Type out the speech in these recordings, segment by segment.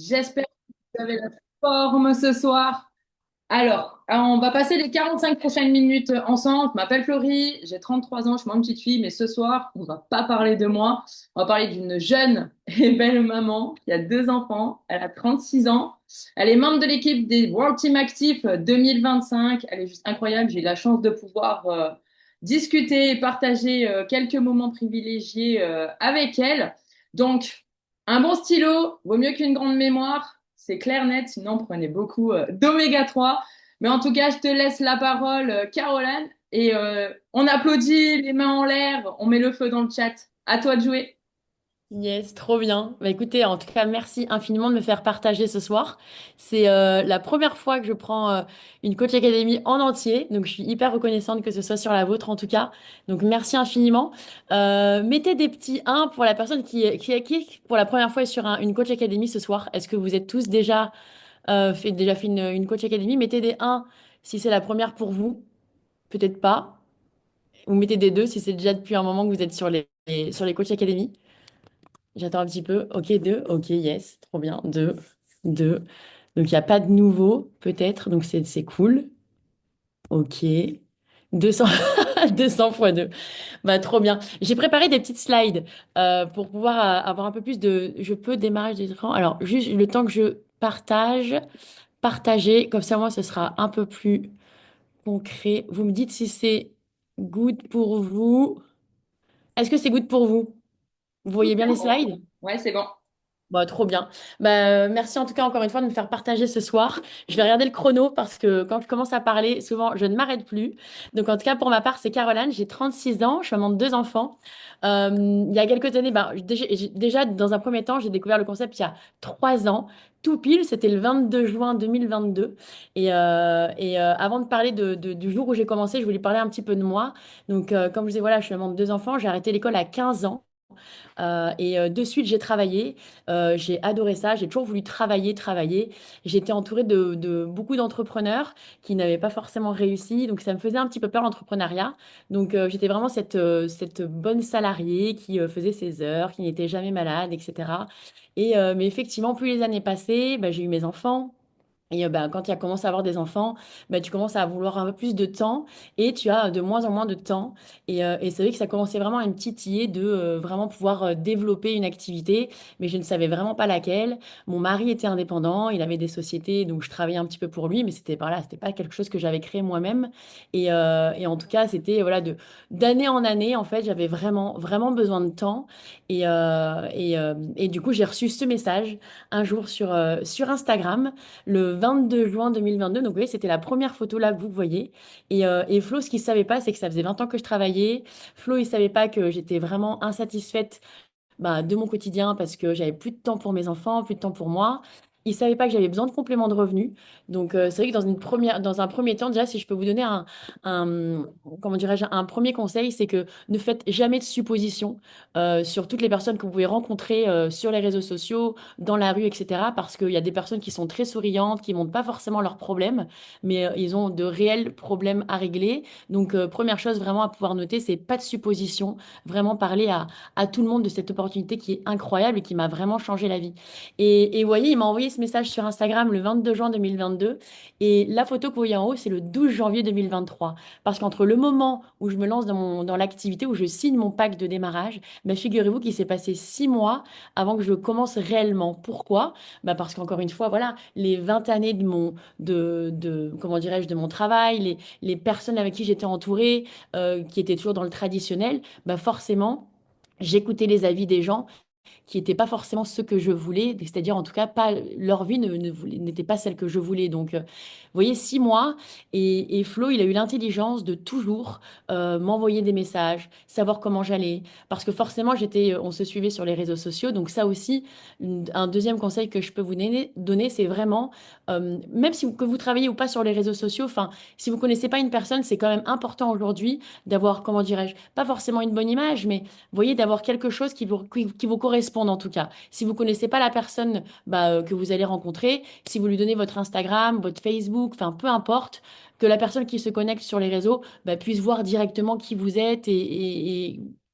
J'espère que vous avez la forme ce soir. Alors, on va passer les 45 prochaines minutes ensemble. Je m'appelle Florie, j'ai 33 ans, je suis moi une petite fille, mais ce soir, on va pas parler de moi. On va parler d'une jeune et belle maman qui a deux enfants. Elle a 36 ans. Elle est membre de l'équipe des World Team Active 2025. Elle est juste incroyable. J'ai eu la chance de pouvoir discuter et partager quelques moments privilégiés avec elle. Donc, un bon stylo vaut mieux qu'une grande mémoire. C'est clair, net. Sinon, prenez beaucoup d'oméga 3. Mais en tout cas, je te laisse la parole, Caroline. Et on applaudit, les mains en l'air, on met le feu dans le chat. À toi de jouer. Yes, trop bien. Bah écoutez, en tout cas, merci infiniment de me faire partager ce soir. C'est la première fois que je prends une Coach Academy en entier, donc je suis hyper reconnaissante que ce soit sur la vôtre en tout cas. Donc merci infiniment. Mettez des petits 1 pour la personne qui pour la première fois est sur une Coach Academy ce soir. Est-ce que vous êtes tous déjà fait une Coach Academy? Mettez des 1 si c'est la première pour vous, peut-être pas. Ou mettez des 2 si c'est déjà depuis un moment que vous êtes sur sur les Coach Academy. J'attends un petit peu. Ok, deux. Ok, yes. Trop bien. Deux. Deux. Donc, il n'y a pas de nouveau, peut-être. Donc, c'est cool. Ok. 200, 200 fois 2. Bah, trop bien. J'ai préparé des petites slides pour pouvoir avoir un peu plus de... Je peux démarrer des écrans. Alors, juste le temps que je partager. Comme ça, moi, ce sera un peu plus concret. Vous me dites si c'est good pour vous. Est-ce que c'est good pour vous? Vous voyez bien Super les bon. slides? Ouais, c'est bon. Bah, trop bien. Bah, merci en tout cas encore une fois de me faire partager ce soir. Je vais regarder le chrono parce que quand je commence à parler, souvent je ne m'arrête plus. Donc en tout cas pour ma part, c'est Caroline, j'ai 36 ans, je suis maman de deux enfants. Il y a quelques années, bah, déjà dans un premier temps, j'ai découvert le concept il y a 3 ans. Tout pile, c'était le 22 juin 2022. Avant de parler du jour où j'ai commencé, je voulais parler un petit peu de moi. Donc comme je disais, voilà, je suis maman de deux enfants, j'ai arrêté l'école à 15 ans. De suite, j'ai travaillé. J'ai adoré ça. J'ai toujours voulu travailler, travailler. J'étais entourée de beaucoup d'entrepreneurs qui n'avaient pas forcément réussi. Donc, ça me faisait un petit peu peur l'entrepreneuriat. Donc, j'étais vraiment cette bonne salariée qui faisait ses heures, qui n'était jamais malade, etc. Mais effectivement, plus les années passaient, bah, j'ai eu mes enfants. Bah, quand tu as commencé à avoir des enfants, bah, tu commences à vouloir un peu plus de temps et tu as de moins en moins de temps. Et c'est vrai que ça commençait vraiment à me titiller de vraiment pouvoir développer une activité, mais je ne savais vraiment pas laquelle. Mon mari était indépendant, il avait des sociétés, donc je travaillais un petit peu pour lui, mais c'était voilà, c'était pas quelque chose que j'avais créé moi-même. Et en tout cas, c'était voilà, d'année en année, en fait, j'avais vraiment, vraiment besoin de temps. Et du coup, j'ai reçu ce message un jour sur Instagram le 22 juin 2022. Donc, vous voyez, c'était la première photo là que vous voyez. Et Flo, ce qu'il savait pas, c'est que ça faisait 20 ans que je travaillais. Flo, il savait pas que j'étais vraiment insatisfaite bah, de mon quotidien parce que j'avais plus de temps pour mes enfants, plus de temps pour moi. Il savait pas que j'avais besoin de compléments de revenus. Donc, c'est vrai que dans un premier temps, déjà, si je peux vous donner un- comment dirais-je, un premier conseil, c'est que ne faites jamais de suppositions sur toutes les personnes que vous pouvez rencontrer sur les réseaux sociaux, dans la rue, etc. Parce qu'il y a des personnes qui sont très souriantes, qui montrent pas forcément leurs problèmes, mais ils ont de réels problèmes à régler. Donc, première chose vraiment à pouvoir noter, c'est pas de suppositions. Vraiment parler à tout le monde de cette opportunité qui est incroyable et qui m'a vraiment changé la vie. Et vous voyez, il m'a envoyé ce message sur Instagram le 22 juin 2022 et la photo que vous voyez en haut, c'est le 12 janvier 2023. Parce qu'entre le moment où je me lance dans l'activité, où je signe mon pack de démarrage, bah, figurez-vous qu'il s'est passé 6 mois avant que je commence réellement. Pourquoi? Bah parce qu'encore une fois, voilà, les 20 années comment dirais-je, de mon travail, les personnes avec qui j'étais entourée, qui étaient toujours dans le traditionnel, bah forcément, j'écoutais les avis des gens qui n'étaient pas forcément ceux que je voulais, c'est-à-dire en tout cas pas leur vie n'était pas celle que je voulais. Donc, vous voyez, 6 mois et Flo, il a eu l'intelligence de toujours m'envoyer des messages, savoir comment j'allais, parce que forcément on se suivait sur les réseaux sociaux. Donc ça aussi, un deuxième conseil que je peux vous donner, c'est vraiment, même si que vous travaillez ou pas sur les réseaux sociaux, enfin, si vous connaissez pas une personne, c'est quand même important aujourd'hui d'avoir, comment dirais-je, pas forcément une bonne image, mais voyez, d'avoir quelque chose qui vous corresponde en tout cas. Si vous connaissez pas la personne bah, que vous allez rencontrer, si vous lui donnez votre Instagram, votre Facebook, enfin peu importe, que la personne qui se connecte sur les réseaux bah, puisse voir directement qui vous êtes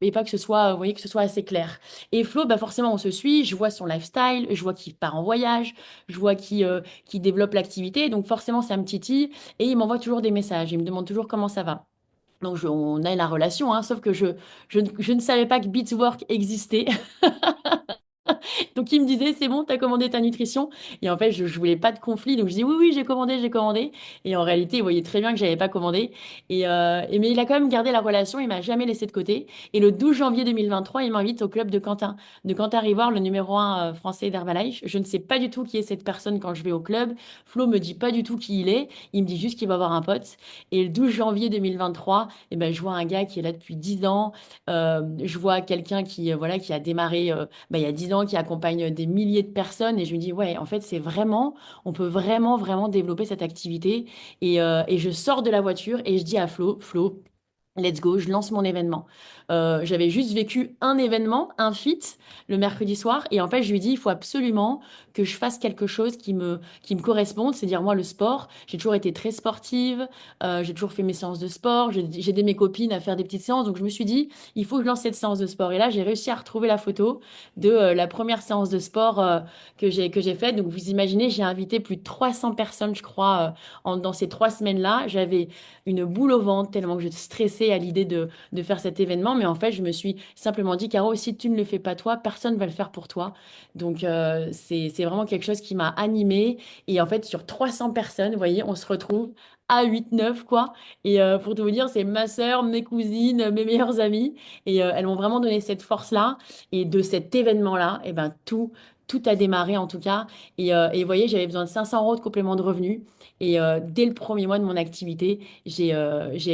et pas que ce soit, vous voyez, que ce soit assez clair. Et Flo, bah forcément, on se suit, je vois son lifestyle, je vois qu'il part en voyage, je vois qu'il développe l'activité, donc forcément, ça me titille, et il m'envoie toujours des messages, il me demande toujours comment ça va. Donc, on a la relation, hein, sauf que je ne savais pas que Beatswork existait. Donc il me disait, c'est bon, t'as commandé ta nutrition. Et en fait, je voulais pas de conflit. Donc je dis, oui, oui, j'ai commandé, j'ai commandé. Et en réalité, il voyait très bien que j'avais pas commandé. Mais il a quand même gardé la relation, il m'a jamais laissé de côté. Et le 12 janvier 2023, il m'invite au club de Quentin Rivoire, le numéro un français d'Herbalife. Je ne sais pas du tout qui est cette personne quand je vais au club. Flo me dit pas du tout qui il est. Il me dit juste qu'il va avoir un pote. Et le 12 janvier 2023, eh ben, je vois un gars qui est là depuis 10 ans. Je vois quelqu'un voilà, qui a démarré il y a 10 ans, qui accompagne des milliers de personnes. Et je me dis, ouais, en fait, on peut vraiment, vraiment développer cette activité. Et je sors de la voiture et je dis à Flo, let's go, je lance mon événement. J'avais juste vécu un événement, un feat, le mercredi soir. Et en fait, je lui dis, il faut absolument que je fasse quelque chose qui me corresponde. C'est-à-dire, moi, le sport, j'ai toujours été très sportive. J'ai toujours fait mes séances de sport. J'ai aidé mes copines à faire des petites séances. Donc, je me suis dit, il faut que je lance cette séance de sport. Et là, j'ai réussi à retrouver la photo de la première séance de sport que j'ai faite. Donc, vous imaginez, j'ai invité plus de 300 personnes, je crois, dans ces 3 semaines-là. J'avais une boule au ventre tellement que je stressais à l'idée de faire cet événement. Mais en fait, je me suis simplement dit, Caro, si tu ne le fais pas toi, personne ne va le faire pour toi. Donc, c'est vraiment quelque chose qui m'a animée. Et en fait, sur 300 personnes, vous voyez, on se retrouve à 8, 9 quoi. Et pour tout vous dire, c'est ma sœur, mes cousines, mes meilleures amies. Et elles m'ont vraiment donné cette force-là. Et de cet événement-là, eh ben, tout a démarré en tout cas. Et vous voyez, j'avais besoin de 500 euros de complément de revenu. Et dès le premier mois de mon activité, j'ai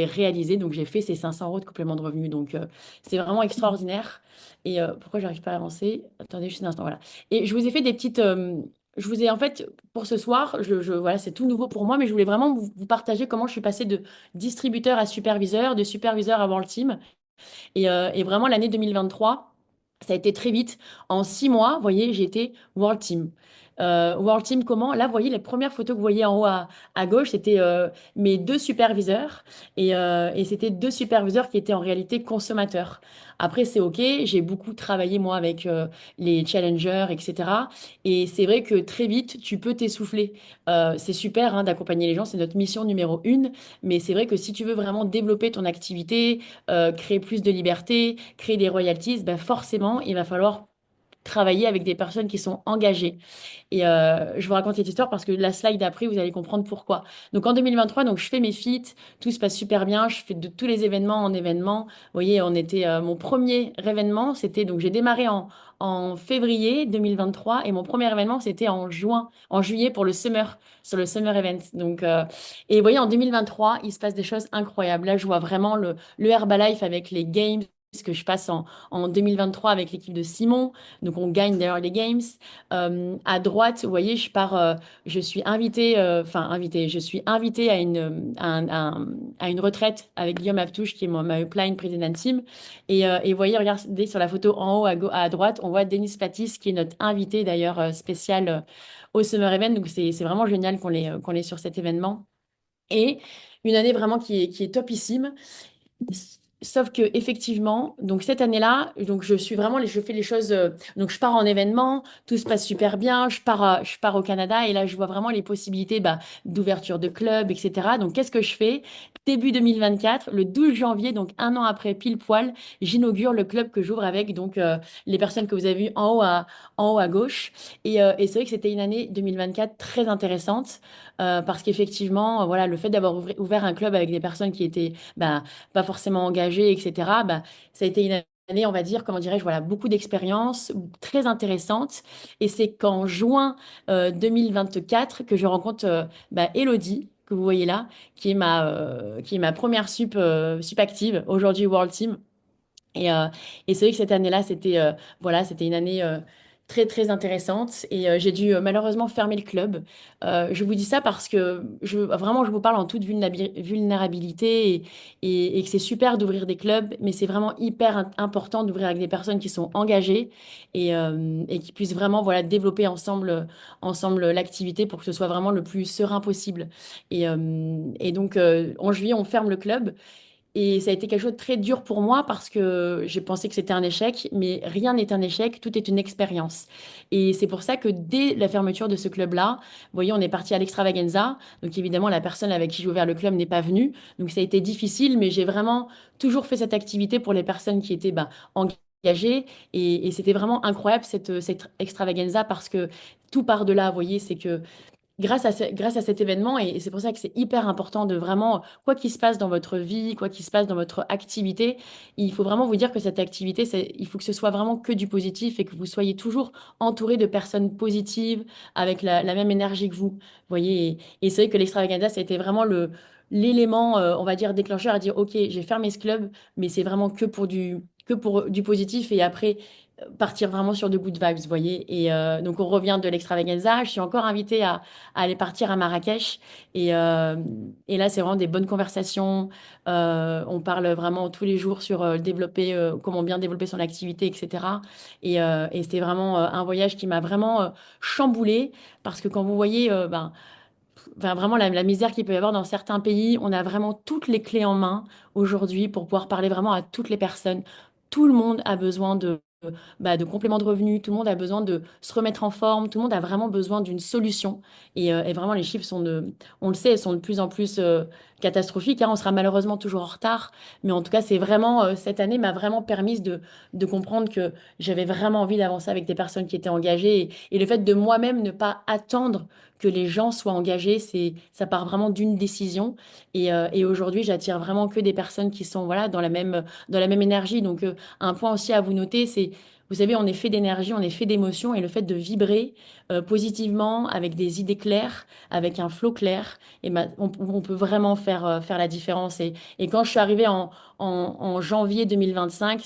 réalisé, donc j'ai fait ces 500 euros de complément de revenu. Donc c'est vraiment extraordinaire. Et pourquoi j'arrive pas à avancer? Attendez juste un instant, voilà. Et je vous ai fait des petites... je vous ai en fait, pour ce soir, voilà, c'est tout nouveau pour moi, mais je voulais vraiment vous partager comment je suis passée de distributeur à superviseur, de superviseur à World Team. Et vraiment, l'année 2023, ça a été très vite. En 6 mois, vous voyez, j'ai été World Team. World Team, comment? Là, vous voyez, les premières photos que vous voyez en haut à gauche, c'était mes 2 superviseurs. Et c'était 2 superviseurs qui étaient en réalité consommateurs. Après, c'est OK. J'ai beaucoup travaillé, moi, avec les challengers, etc. Et c'est vrai que très vite, tu peux t'essouffler. C'est super hein, d'accompagner les gens. C'est notre mission numéro 1. Mais c'est vrai que si tu veux vraiment développer ton activité, créer plus de liberté, créer des royalties, ben forcément, il va falloir travailler avec des personnes qui sont engagées. Et je vous raconte cette histoire parce que la slide d'après, vous allez comprendre pourquoi. Donc en 2023, donc, je fais mes feats, tout se passe super bien, je fais de tous les événements en événements. Vous voyez, on était, mon premier événement, c'était, donc j'ai démarré en février 2023 et mon premier événement, c'était en juillet pour sur le Summer Event. Donc, et vous voyez, en 2023, il se passe des choses incroyables. Là, je vois vraiment le Herbalife avec les games que je passe en 2023 avec l'équipe de Simon. Donc, on gagne d'ailleurs les games. À droite, vous voyez, je suis invitée, je suis invitée à une retraite avec Guillaume Aptouche, qui est ma upline président team. Et vous voyez, regardez sur la photo en haut à droite, on voit Denis Patis, qui est notre invité d'ailleurs spécial au Summer Event. Donc, c'est vraiment génial qu'on l'ait sur cet événement. Et une année vraiment qui est topissime. Sauf que effectivement, donc cette année-là, donc je fais les choses. Donc je pars en événement, tout se passe super bien. Je pars au Canada et là je vois vraiment les possibilités bah, d'ouverture de club, etc. Donc qu'est-ce que je fais? Début 2024, le 12 janvier, donc un an après pile poil, j'inaugure le club que j'ouvre avec donc les personnes que vous avez vues en haut à gauche. Et c'est vrai que c'était une année 2024 très intéressante parce qu'effectivement, voilà, le fait d'avoir ouvert un club avec des personnes qui étaient bah, pas forcément engagée, etc., bah, ça a été une année, on va dire, comment dirais-je, voilà, beaucoup d'expériences très intéressantes. Et c'est qu'en juin 2024 que je rencontre bah, Elodie, que vous voyez là, qui est ma première sup active, aujourd'hui World Team. Et c'est vrai que cette année-là, c'était une année très, très intéressante. Et j'ai dû malheureusement fermer le club. Je vous dis ça parce que vraiment, je vous parle en toute vulnérabilité et que c'est super d'ouvrir des clubs, mais c'est vraiment hyper important d'ouvrir avec des personnes qui sont engagées et qui puissent vraiment voilà, développer ensemble l'activité pour que ce soit vraiment le plus serein possible. Et donc, en juillet, on ferme le club. Et ça a été quelque chose de très dur pour moi parce que j'ai pensé que c'était un échec, mais rien n'est un échec, tout est une expérience. Et c'est pour ça que dès la fermeture de ce club-là, vous voyez, on est parti à l'Extravaganza. Donc évidemment, la personne avec qui j'ai ouvert le club n'est pas venue. Donc ça a été difficile, mais j'ai vraiment toujours fait cette activité pour les personnes qui étaient engagées. Et c'était vraiment incroyable cette extravaganza parce que tout part de là, vous voyez, c'est que grâce à cet événement, et c'est pour ça que c'est hyper important de vraiment, quoi qu'il se passe dans votre vie, quoi qu'il se passe dans votre activité, il faut vraiment vous dire que cette activité, il faut que ce soit vraiment que du positif et que vous soyez toujours entouré de personnes positives, avec la même énergie que vous. Voyez, et c'est vrai que l'extravaganza, ça a été vraiment l'élément, on va dire, déclencheur à dire, OK, j'ai fermé ce club, mais c'est vraiment que pour du positif. Et après, partir vraiment sur de good vibes, vous voyez. Et donc, on revient de l'extravaganza. Je suis encore invitée à aller partir à Marrakech. Et là, c'est vraiment des bonnes conversations. On parle vraiment tous les jours sur comment bien développer son activité, etc. Et c'était vraiment un voyage qui m'a vraiment chamboulée parce que quand vous voyez enfin, vraiment la misère qu'il peut y avoir dans certains pays, on a vraiment toutes les clés en main aujourd'hui pour pouvoir parler vraiment à toutes les personnes. Tout le monde a besoin de compléments de revenus, tout le monde a besoin de se remettre en forme, tout le monde a vraiment besoin d'une solution. Et vraiment, les chiffres on le sait, sont de plus en plus catastrophiques, hein. On sera malheureusement toujours en retard, mais en tout cas, c'est vraiment, cette année m'a vraiment permis de comprendre que j'avais vraiment envie d'avancer avec des personnes qui étaient engagées. Et le fait de moi-même ne pas attendre que les gens soient engagés, ça part vraiment d'une décision. Et aujourd'hui, j'attire vraiment que des personnes qui sont voilà, dans la même énergie. Donc, un point aussi à vous noter, c'est, vous savez, on est fait d'énergie, on est fait d'émotions, et le fait de vibrer positivement, avec des idées claires, avec un flow clair, et ben, on peut vraiment faire la différence. Et quand je suis arrivée en janvier 2025,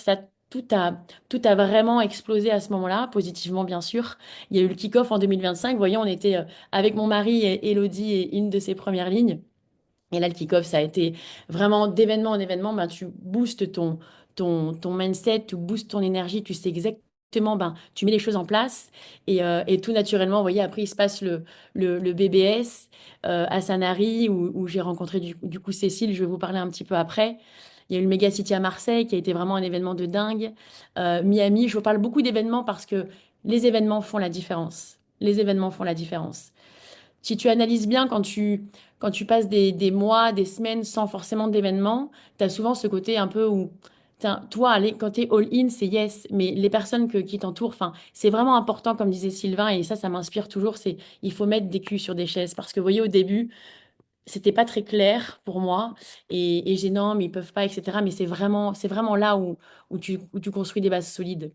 tout a, tout a vraiment explosé à ce moment-là, positivement bien sûr. Il y a eu le kick-off en 2025. Vous voyez, on était avec mon mari et Elodie et une de ses premières lignes. Et là, le kick-off, ça a été vraiment d'événement en événement. Ben, tu boostes ton mindset, tu boostes ton énergie, tu sais exactement, ben, tu mets les choses en place. Et tout naturellement, vous voyez, après, il se passe le BBS à Sanary, où j'ai rencontré du coup Cécile, je vais vous parler un petit peu après. Il y a eu le Mega City à Marseille, qui a été vraiment un événement de dingue. Miami, je vous parle beaucoup d'événements parce que les événements font la différence. Les événements font la différence. Si tu analyses bien, quand tu passes des mois, des semaines sans forcément d'événements, tu as souvent ce côté un peu où, tiens, toi, allez, quand tu es all-in, c'est yes, mais les personnes qui t'entourent, enfin, c'est vraiment important, comme disait Sylvain, et ça m'inspire toujours, c'est il faut mettre des culs sur des chaises. Parce que, vous voyez, au début, c'était pas très clair pour moi et j'ai non mais ils peuvent pas, etc. Mais c'est vraiment là où tu construis des bases solides.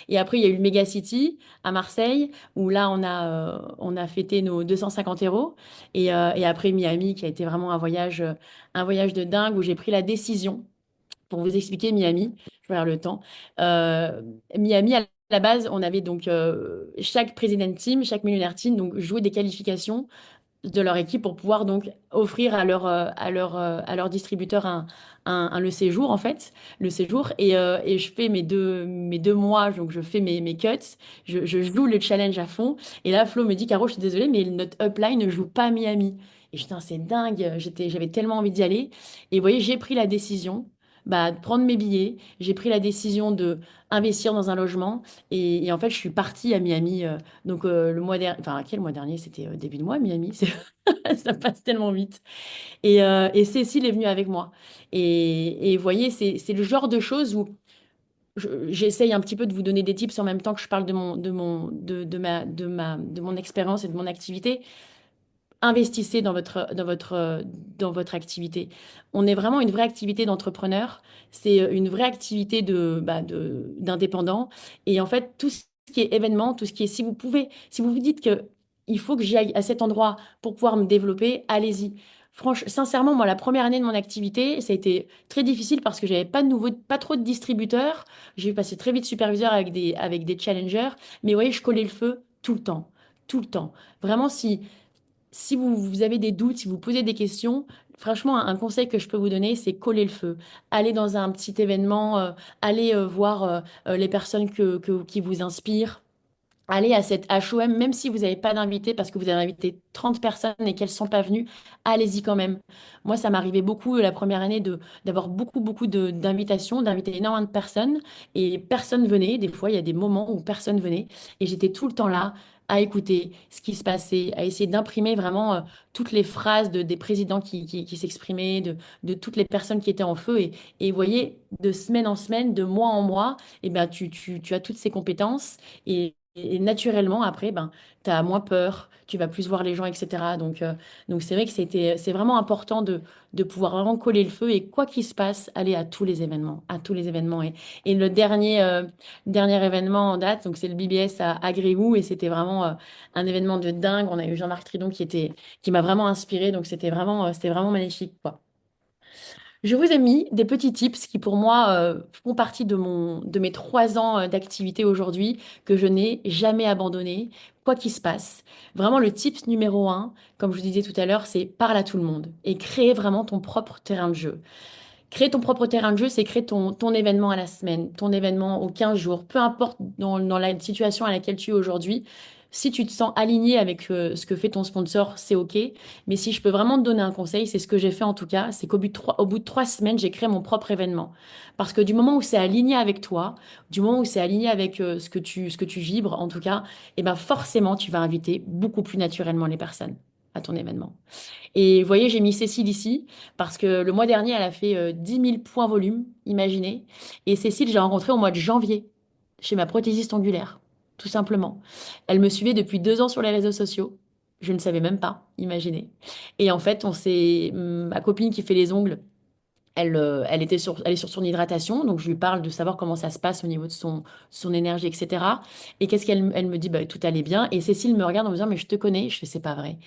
Et après il y a eu le Mega City à Marseille où là on a fêté nos 250 euros. Et après Miami qui a été vraiment un voyage de dingue où j'ai pris la décision, pour vous expliquer Miami, je vais avoir le temps. Euh, Miami, à la base, on avait donc chaque President Team, chaque Millionaire Team, donc jouer des qualifications de leur équipe pour pouvoir donc offrir à leur distributeur le séjour, en fait, le séjour. Et je fais mes deux mois, donc je fais mes cuts, je joue le challenge à fond. Et là, Flo me dit, Caro, je suis désolée, mais notre upline ne joue pas à Miami. Et je dis, putain, c'est dingue, j'avais tellement envie d'y aller. Et vous voyez, j'ai pris la décision, bah, de prendre mes billets, j'ai pris la décision de investir dans un logement. Et en fait, je suis partie à Miami. Donc, le mois dernier, enfin, quel mois dernier? C'était début de mois, Miami. Ça passe tellement vite. Et Cécile est venue avec moi. Et vous voyez, c'est le genre de choses où j'essaye un petit peu de vous donner des tips en même temps que je parle de mon expérience et de mon activité. Investissez dans votre activité. On est vraiment une vraie activité d'entrepreneur. C'est une vraie activité d'indépendant. Et en fait, tout ce qui est événement, tout ce qui est, si vous vous dites que il faut que j'y aille à cet endroit pour pouvoir me développer, allez-y. Franchement, sincèrement, moi, la première année de mon activité, ça a été très difficile parce que j'avais pas trop de distributeurs. J'ai passé très vite superviseur avec des challengers. Mais vous voyez, je collais le feu tout le temps. Tout le temps. Vraiment, si vous avez des doutes, si vous posez des questions, franchement, un conseil que je peux vous donner, c'est coller le feu. Allez dans un petit événement, allez voir les personnes qui vous inspirent. allez à cette HOM, même si vous n'avez pas d'invité, parce que vous avez invité 30 personnes et qu'elles ne sont pas venues, allez-y quand même. Moi, ça m'arrivait beaucoup la première année d'avoir beaucoup d'invitations, d'inviter énormément de personnes et personne venait. Des fois, il y a des moments où personne venait et j'étais tout le temps là à écouter ce qui se passait, à essayer d'imprimer vraiment toutes les phrases des présidents qui s'exprimaient, de toutes les personnes qui étaient en feu. Et vous voyez, de semaine en semaine, de mois en mois, eh ben, tu as toutes ces compétences. Et naturellement, après, ben, tu as moins peur, tu vas plus voir les gens, etc. Donc c'est vrai que c'est vraiment important de pouvoir vraiment coller le feu et quoi qu'il se passe, aller à tous les événements, à tous les événements. Et le dernier événement en date, donc c'est le BBS à Gréoux et c'était vraiment un événement de dingue. On a eu Jean-Marc Tridon qui m'a vraiment inspiré, donc c'était vraiment magnifique, quoi. Je vous ai mis des petits tips qui, pour moi, font partie de mes 3 ans d'activité aujourd'hui, que je n'ai jamais abandonné, quoi qu'il se passe. Vraiment, le tips numéro un, comme je vous disais tout à l'heure, c'est parle à tout le monde et créer vraiment ton propre terrain de jeu. Créer ton propre terrain de jeu, c'est créer ton événement à la semaine, ton événement aux 15 jours, peu importe dans la situation à laquelle tu es aujourd'hui. Si tu te sens aligné avec ce que fait ton sponsor, c'est OK. Mais si je peux vraiment te donner un conseil, c'est ce que j'ai fait en tout cas, c'est au bout de 3 semaines, j'ai créé mon propre événement. Parce que du moment où c'est aligné avec toi, du moment où c'est aligné avec ce que tu vibres en tout cas, eh ben forcément, tu vas inviter beaucoup plus naturellement les personnes à ton événement. Et vous voyez, j'ai mis Cécile ici parce que le mois dernier, elle a fait 10 000 points volume, imaginez. Et Cécile, j'ai rencontré au mois de janvier chez ma prothésiste ongulaire, tout simplement. Elle me suivait depuis 2 ans sur les réseaux sociaux. Je ne savais même pas, imaginez. Et en fait, ma copine qui fait les ongles, elle est sur son hydratation, donc je lui parle de savoir comment ça se passe au niveau de son énergie, etc. Et qu'est-ce elle me dit, bah, tout allait bien. Et Cécile me regarde en me disant, mais je te connais. Je fais, c'est pas vrai.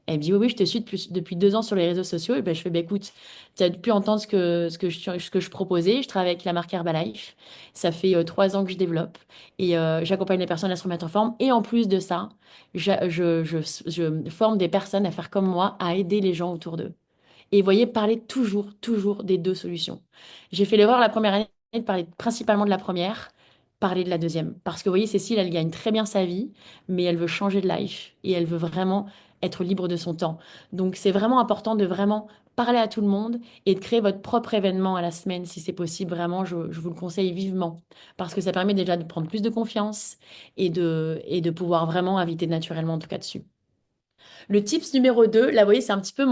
Elle me dit, oui, oui, je te suis depuis 2 ans sur les réseaux sociaux. Et ben, je fais, bah, écoute, tu as pu entendre ce que je proposais. Je travaille avec la marque Herbalife. Ça fait 3 ans que je développe. Et j'accompagne les personnes à se remettre en forme. Et en plus de ça, je forme des personnes à faire comme moi, à aider les gens autour d'eux. Et vous voyez, parler toujours des deux solutions. J'ai fait l'erreur la première année de parler principalement de la première, parler de la deuxième. Parce que vous voyez, Cécile, elle gagne très bien sa vie, mais elle veut changer de life et elle veut vraiment être libre de son temps. Donc c'est vraiment important de vraiment parler à tout le monde et de créer votre propre événement à la semaine, si c'est possible. Vraiment, je vous le conseille vivement. Parce que ça permet déjà de prendre plus de confiance et de pouvoir vraiment inviter naturellement, en tout cas, dessus. Le tips numéro 2, là, vous voyez, c'est un petit peu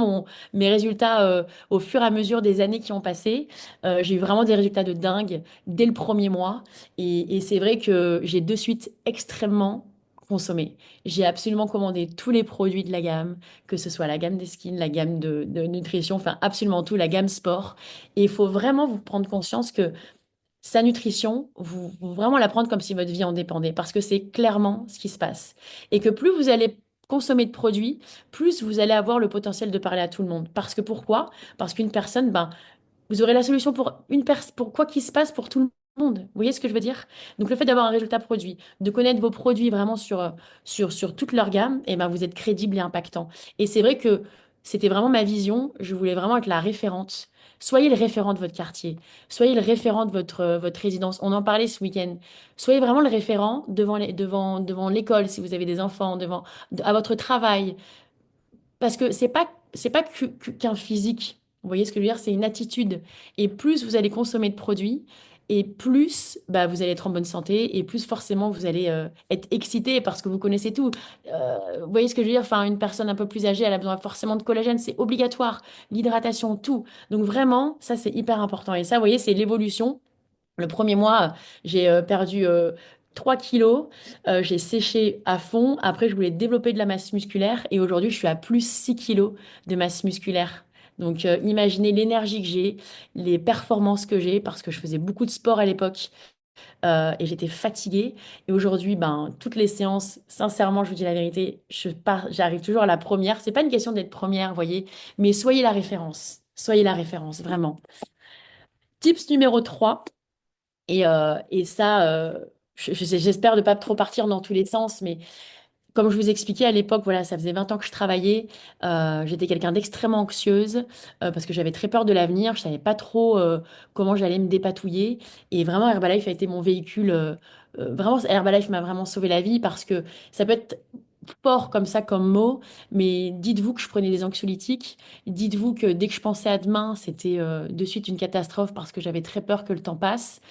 mes résultats au fur et à mesure des années qui ont passé. J'ai eu vraiment des résultats de dingue dès le premier mois. Et c'est vrai que j'ai de suite extrêmement consommé. J'ai absolument commandé tous les produits de la gamme, que ce soit la gamme des skins, la gamme de nutrition, enfin absolument tout, la gamme sport. Et il faut vraiment vous prendre conscience que sa nutrition, vous vraiment la prendre comme si votre vie en dépendait, parce que c'est clairement ce qui se passe. Et que plus vous allez consommer de produits, plus vous allez avoir le potentiel de parler à tout le monde. Parce que pourquoi? Parce qu'une personne, ben, vous aurez la solution pour quoi qu'il se passe pour tout le monde. Vous voyez ce que je veux dire? Donc le fait d'avoir un résultat produit, de connaître vos produits vraiment sur toute leur gamme, et ben vous êtes crédible et impactant. Et c'est vrai que c'était vraiment ma vision. Je voulais vraiment être la référente. Soyez le référent de votre quartier. Soyez le référent de votre résidence. On en parlait ce week-end. Soyez vraiment le référent devant l'école si vous avez des enfants, à votre travail. Parce que c'est pas qu'un physique. Vous voyez ce que je veux dire? C'est une attitude. Et plus vous allez consommer de produits, et plus bah, vous allez être en bonne santé, et plus forcément vous allez être excité parce que vous connaissez tout. Vous voyez ce que je veux dire? Enfin, une personne un peu plus âgée, elle a besoin forcément de collagène, c'est obligatoire. L'hydratation, tout. Donc vraiment, ça c'est hyper important. Et ça, vous voyez, c'est l'évolution. Le premier mois, j'ai perdu 3 kilos. J'ai séché à fond. Après, je voulais développer de la masse musculaire. Et aujourd'hui, je suis à plus 6 kilos de masse musculaire. Donc, imaginez l'énergie que j'ai, les performances que j'ai, parce que je faisais beaucoup de sport à l'époque et j'étais fatiguée. Et aujourd'hui, ben, toutes les séances, sincèrement, je vous dis la vérité, j'arrive toujours à la première. C'est pas une question d'être première, vous voyez, mais soyez la référence. Soyez la référence, vraiment. Tips numéro 3. Et ça, j'espère ne pas trop partir dans tous les sens, mais Comme je vous expliquais à l'époque, voilà, ça faisait 20 ans que je travaillais. J'étais quelqu'un d'extrêmement anxieuse parce que j'avais très peur de l'avenir. Je savais pas trop comment j'allais me dépatouiller. Et vraiment, Herbalife a été mon véhicule. Vraiment, Herbalife m'a vraiment sauvé la vie parce que ça peut être fort comme ça, comme mot, mais dites-vous que je prenais des anxiolytiques. Dites-vous que dès que je pensais à demain, c'était de suite une catastrophe parce que j'avais très peur que le temps passe.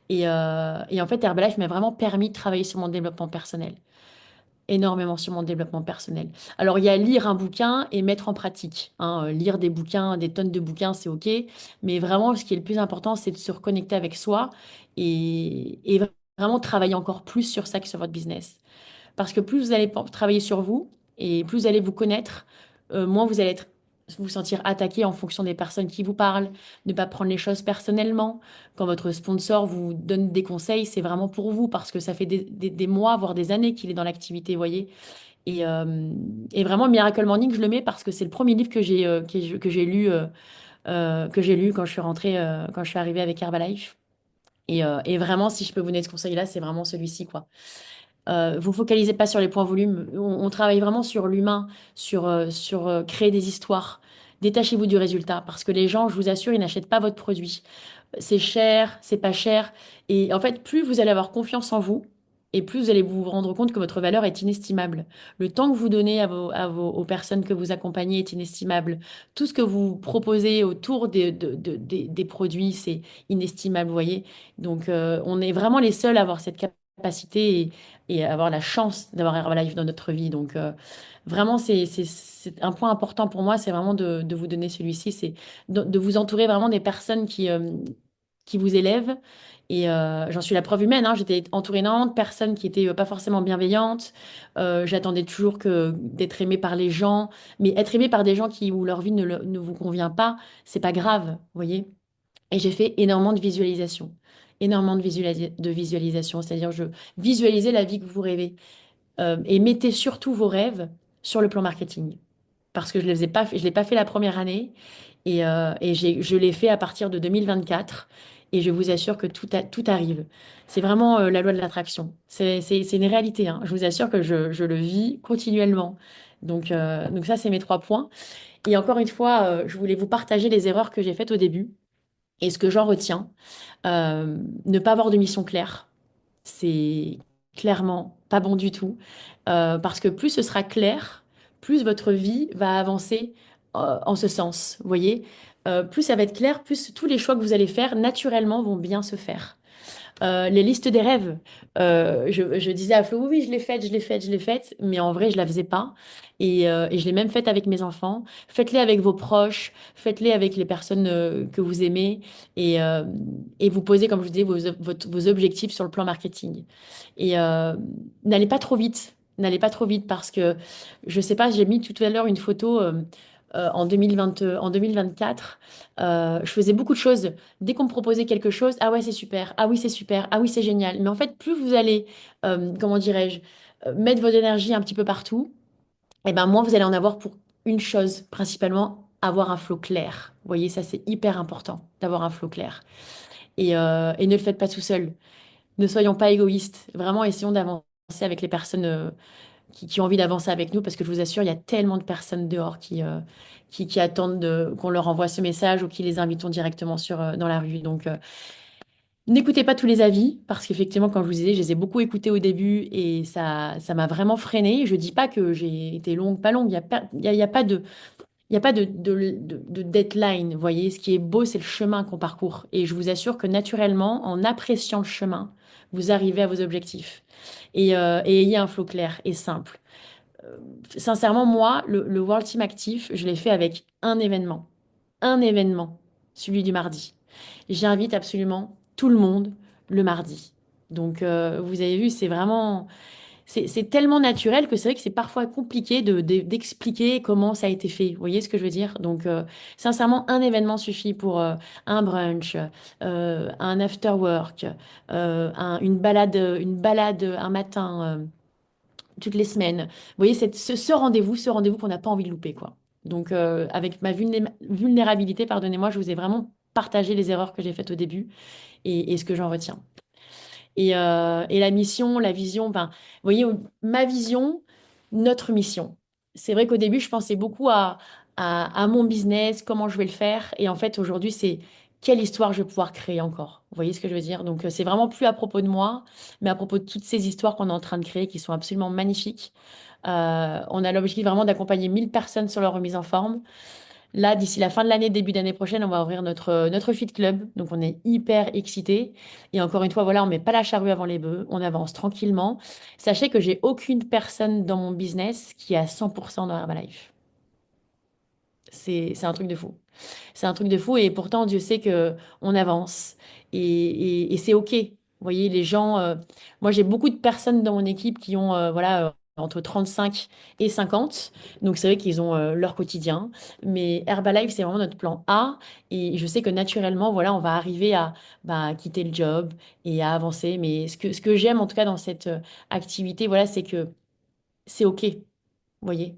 Et en fait, Herbalife m'a vraiment permis de travailler sur mon développement personnel, énormément sur mon développement personnel. Alors, il y a lire un bouquin et mettre en pratique, hein. Lire des bouquins, des tonnes de bouquins, c'est OK. Mais vraiment, ce qui est le plus important, c'est de se reconnecter avec soi et vraiment travailler encore plus sur ça que sur votre business. Parce que plus vous allez travailler sur vous et plus vous allez vous connaître, moins vous allez vous sentir attaqué en fonction des personnes qui vous parlent, ne pas prendre les choses personnellement. Quand votre sponsor vous donne des conseils, c'est vraiment pour vous parce que ça fait des mois, voire des années qu'il est dans l'activité, vous voyez. Et vraiment, Miracle Morning, je le mets parce que c'est le premier livre que j'ai lu quand je suis rentrée, quand je suis arrivée avec Herbalife. Et vraiment, si je peux vous donner ce conseil-là, c'est vraiment celui-ci, quoi. Vous focalisez pas sur les points volumes. On travaille vraiment sur l'humain, sur créer des histoires. Détachez-vous du résultat parce que les gens, je vous assure, ils n'achètent pas votre produit. C'est cher, c'est pas cher. Et en fait, plus vous allez avoir confiance en vous et plus vous allez vous rendre compte que votre valeur est inestimable. Le temps que vous donnez aux personnes que vous accompagnez est inestimable. Tout ce que vous proposez autour des produits, c'est inestimable, vous voyez. Donc, on est vraiment les seuls à avoir cette capacité et avoir la chance d'avoir Herbalife dans notre vie. Donc, vraiment, c'est un point important pour moi, c'est vraiment de vous donner celui-ci, c'est de vous entourer vraiment des personnes qui vous élèvent. Et j'en suis la preuve humaine, hein. J'étais entourée énormément de personnes qui étaient pas forcément bienveillantes. J'attendais toujours d'être aimée par les gens. Mais être aimée par des gens où leur vie ne vous convient pas, c'est pas grave, vous voyez. Et j'ai fait énormément de visualisation. Énormément de visualisation. C'est-à-dire, je visualisais la vie que vous rêvez. Et mettez surtout vos rêves sur le plan marketing. Parce que je ne les ai pas, je l'ai pas fait la première année je l'ai fait à partir de 2024. Et je vous assure que tout arrive. C'est vraiment la loi de l'attraction. C'est une réalité, hein. Je vous assure que je le vis continuellement. Donc ça, c'est mes 3 points. Et encore une fois, je voulais vous partager les erreurs que j'ai faites au début et ce que j'en retiens. Ne pas avoir de mission claire, c'est clairement pas bon du tout. Parce que plus ce sera clair, plus votre vie va avancer en ce sens. Vous voyez. Plus ça va être clair, plus tous les choix que vous allez faire naturellement vont bien se faire. Les listes des rêves. Je disais à Flo, oui, oui, je l'ai faite, je l'ai faite, je l'ai faite, mais en vrai, je la faisais pas. Et je l'ai même faite avec mes enfants. Faites-les avec vos proches, faites-les avec les personnes que vous aimez et, et vous posez, comme je vous disais, vos objectifs sur le plan marketing. Et n'allez pas trop vite. N'allez pas trop vite parce que, je sais pas, j'ai mis tout à l'heure une photo en 2024. Je faisais beaucoup de choses. Dès qu'on me proposait quelque chose, ah ouais, c'est super, ah oui, c'est super, ah oui, c'est génial. Mais en fait, plus vous allez, comment dirais-je, mettre votre énergie un petit peu partout, et ben moins vous allez en avoir pour une chose, principalement avoir un flow clair. Vous voyez, ça c'est hyper important d'avoir un flow clair. Et ne le faites pas tout seul. Ne soyons pas égoïstes. Vraiment, essayons d'avancer avec les personnes qui ont envie d'avancer avec nous, parce que je vous assure, il y a tellement de personnes dehors qui attendent qu'on leur envoie ce message ou qui les invitons directement dans la rue. Donc, n'écoutez pas tous les avis, parce qu'effectivement, comme je vous disais, je les ai beaucoup écoutés au début et ça m'a vraiment freinée. Je dis pas que j'ai été longue, pas longue. Il y a pas de, il y a pas de deadline. Vous voyez, ce qui est beau, c'est le chemin qu'on parcourt. Et je vous assure que naturellement, en appréciant le chemin, vous arrivez à vos objectifs. Et ayez un flow clair et simple. Euh, Sincèrement, moi, le World Team Actif, je l'ai fait avec un événement. Un événement, celui du mardi. J'invite absolument tout le monde le mardi. Donc, vous avez vu, c'est tellement naturel que c'est vrai que c'est parfois compliqué d'expliquer comment ça a été fait. Vous voyez ce que je veux dire? Donc, sincèrement, un événement suffit pour un brunch, un after work, une balade un matin. Toutes les semaines. Vous voyez, ce rendez-vous qu'on n'a pas envie de louper, quoi. Donc, avec ma vulnérabilité, pardonnez-moi, je vous ai vraiment partagé les erreurs que j'ai faites au début et ce que j'en retiens. Et la mission, la vision, enfin, vous voyez, ma vision, notre mission. C'est vrai qu'au début, je pensais beaucoup à mon business, comment je vais le faire. Et en fait, aujourd'hui, c'est quelle histoire je vais pouvoir créer encore. Vous voyez ce que je veux dire? Donc, c'est vraiment plus à propos de moi, mais à propos de toutes ces histoires qu'on est en train de créer qui sont absolument magnifiques. On a l'objectif vraiment d'accompagner 1000 personnes sur leur remise en forme. Là, d'ici la fin de l'année, début d'année prochaine, on va ouvrir notre Fit Club. Donc, on est hyper excités. Et encore une fois, voilà, on met pas la charrue avant les bœufs. On avance tranquillement. Sachez que j'ai aucune personne dans mon business qui est à 100% dans Herbalife. C'est un truc de fou. C'est un truc de fou et pourtant Dieu sait que on avance et c'est OK. Vous voyez, les gens, moi j'ai beaucoup de personnes dans mon équipe qui ont voilà entre 35 et 50. Donc c'est vrai qu'ils ont leur quotidien. Mais Herbalife, c'est vraiment notre plan A et je sais que naturellement, voilà, on va arriver à bah, quitter le job et à avancer. Mais ce que j'aime en tout cas dans cette activité, voilà, c'est que c'est OK. Vous voyez.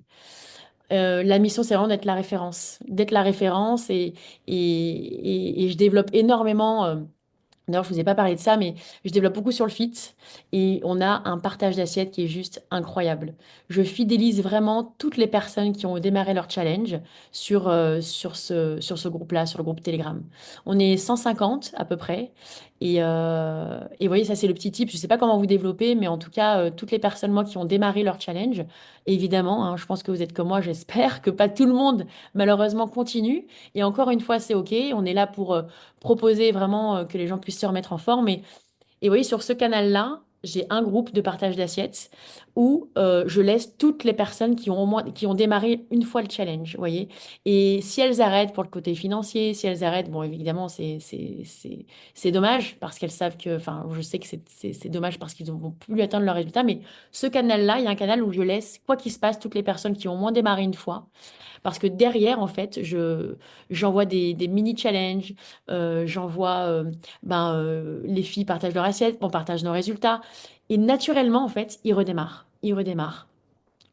La mission, c'est vraiment d'être la référence. D'être la référence et je développe énormément. D'ailleurs, je vous ai pas parlé de ça, mais je développe beaucoup sur le fit et on a un partage d'assiettes qui est juste incroyable. Je fidélise vraiment toutes les personnes qui ont démarré leur challenge sur ce groupe-là, sur le groupe Telegram. On est 150 à peu près. Et vous voyez, ça c'est le petit tip. Je ne sais pas comment vous développer, mais en tout cas, toutes les personnes, moi, qui ont démarré leur challenge, évidemment, hein, je pense que vous êtes comme moi, j'espère que pas tout le monde, malheureusement, continue. Et encore une fois, c'est OK. On est là pour proposer vraiment que les gens puissent se remettre en forme. Et vous voyez, sur ce canal-là, j'ai un groupe de partage d'assiettes où je laisse toutes les personnes qui ont au moins, qui ont démarré une fois le challenge, vous voyez. Et si elles arrêtent pour le côté financier, si elles arrêtent, bon, évidemment, c'est dommage parce qu'elles savent que, enfin, je sais que c'est dommage parce qu'ils ne vont plus atteindre leurs résultats, mais ce canal-là, il y a un canal où je laisse, quoi qu'il se passe, toutes les personnes qui ont au moins démarré une fois. Parce que derrière, en fait, j'envoie des mini-challenges, j'envoie, les filles partagent leur assiette, on partage nos résultats. Et naturellement, en fait, ils redémarrent. Ils redémarrent.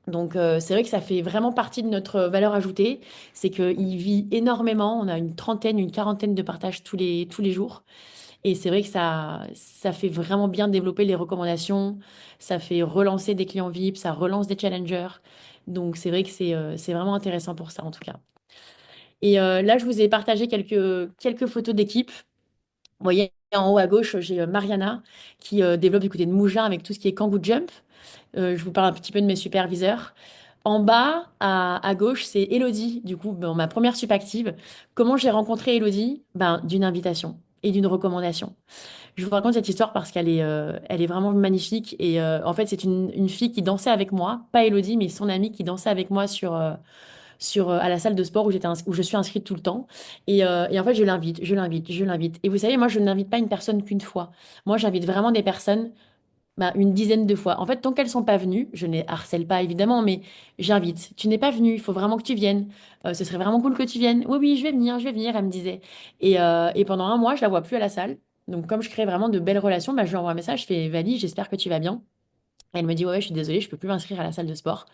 Donc, c'est vrai que ça fait vraiment partie de notre valeur ajoutée. C'est qu'il vit énormément. On a une trentaine, une quarantaine de partages tous les jours. Et c'est vrai que ça fait vraiment bien développer les recommandations. Ça fait relancer des clients VIP, ça relance des challengers. Donc, c'est vrai que c'est vraiment intéressant pour ça, en tout cas. Et là, je vous ai partagé quelques photos d'équipe. Vous voyez, en haut à gauche, j'ai Mariana qui développe du côté de Mougins avec tout ce qui est Kangoo Jump. Je vous parle un petit peu de mes superviseurs. En bas, à gauche, c'est Elodie, du coup, ma première sup active. Comment j'ai rencontré Elodie? Ben, d'une invitation et d'une recommandation. Je vous raconte cette histoire parce qu'elle est vraiment magnifique. Et en fait, c'est une fille qui dansait avec moi, pas Elodie, mais son amie qui dansait avec moi à la salle de sport où je suis inscrite tout le temps. Et en fait, je l'invite, je l'invite, je l'invite. Et vous savez, moi, je n'invite pas une personne qu'une fois. Moi, j'invite vraiment des personnes bah, une dizaine de fois. En fait, tant qu'elles sont pas venues, je ne les harcèle pas évidemment, mais j'invite. Tu n'es pas venu, il faut vraiment que tu viennes. Ce serait vraiment cool que tu viennes. Oui, oui, je vais venir, elle me disait. Et pendant un mois, je la vois plus à la salle. Donc, comme je crée vraiment de belles relations, bah, je lui envoie un message, je fais Vali, j'espère que tu vas bien. Elle me dit ouais, je suis désolée, je peux plus m'inscrire à la salle de sport.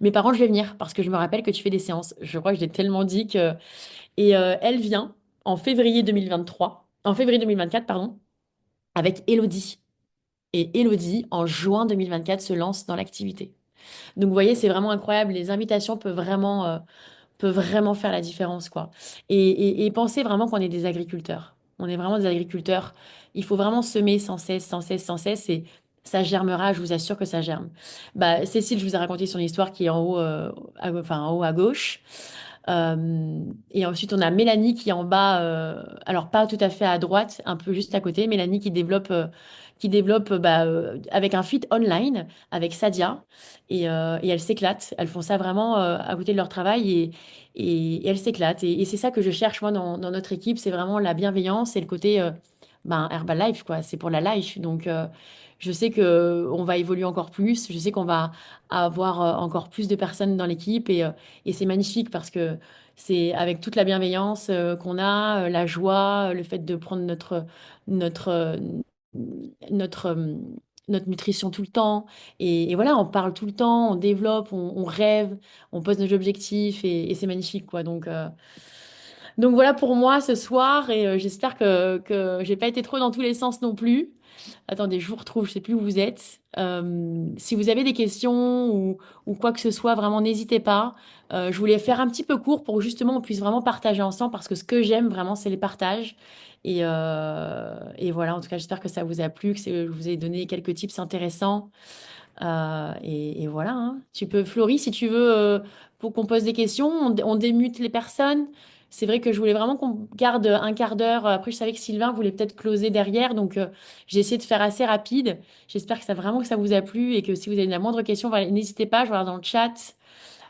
Mais par contre, je vais venir parce que je me rappelle que tu fais des séances. Je crois que je l'ai tellement dit que. Et elle vient en février 2024, pardon, avec Elodie. Et Elodie, en juin 2024, se lance dans l'activité. Donc, vous voyez, c'est vraiment incroyable. Les invitations peuvent vraiment faire la différence, quoi. Et pensez vraiment qu'on est des agriculteurs. On est vraiment des agriculteurs. Il faut vraiment semer sans cesse, sans cesse, sans cesse. Et ça germera, je vous assure que ça germe. Bah, Cécile, je vous ai raconté son histoire qui est en haut, enfin, en haut à gauche. Et ensuite, on a Mélanie qui est en bas, alors pas tout à fait à droite, un peu juste à côté. Mélanie qui développe avec un fit online avec Sadia. Et elles s'éclatent. Elles font ça vraiment à côté de leur travail et elles s'éclatent. Et c'est ça que je cherche, moi, dans notre équipe. C'est vraiment la bienveillance et le côté Herbalife, quoi. C'est pour la life. Donc, je sais que on va évoluer encore plus. Je sais qu'on va avoir encore plus de personnes dans l'équipe. Et c'est magnifique parce que c'est avec toute la bienveillance qu'on a, la joie, le fait de prendre notre, euh, notre, euh, notre nutrition tout le temps. Et voilà, on parle tout le temps, on développe, on rêve, on pose nos objectifs et c'est magnifique, quoi. Donc, Donc voilà pour moi ce soir et j'espère que j'ai pas été trop dans tous les sens non plus. Attendez, je vous retrouve, je sais plus où vous êtes. Si vous avez des questions ou quoi que ce soit, vraiment n'hésitez pas. Je voulais faire un petit peu court pour que justement on puisse vraiment partager ensemble parce que ce que j'aime vraiment c'est les partages. Et voilà, en tout cas j'espère que ça vous a plu, que je vous ai donné quelques tips intéressants. Et voilà, hein. Tu peux, Florie, si tu veux, pour qu'on pose des questions, on démute les personnes. C'est vrai que je voulais vraiment qu'on garde un quart d'heure. Après, je savais que Sylvain voulait peut-être closer derrière, donc j'ai essayé de faire assez rapide. J'espère que ça vraiment que ça vous a plu et que si vous avez la moindre question, voilà, n'hésitez pas. Je regarde dans le chat.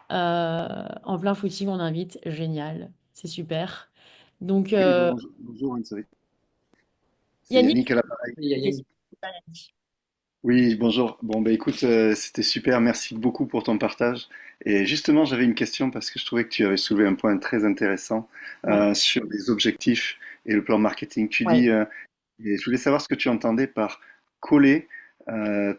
En plein footing, on invite. Génial, c'est super. Donc, Oui, bonjour, bonjour Anne-Sophie. C'est Yannick, Yannick à l'appareil. oui, Yannick. Super, Yannick. Oui, bonjour. Bon, bah écoute, c'était super. Merci beaucoup pour ton partage. Et justement, j'avais une question parce que je trouvais que tu avais soulevé un point très intéressant Ouais, sur les objectifs et le plan marketing. Tu ouais. dis, et je voulais savoir ce que tu entendais par coller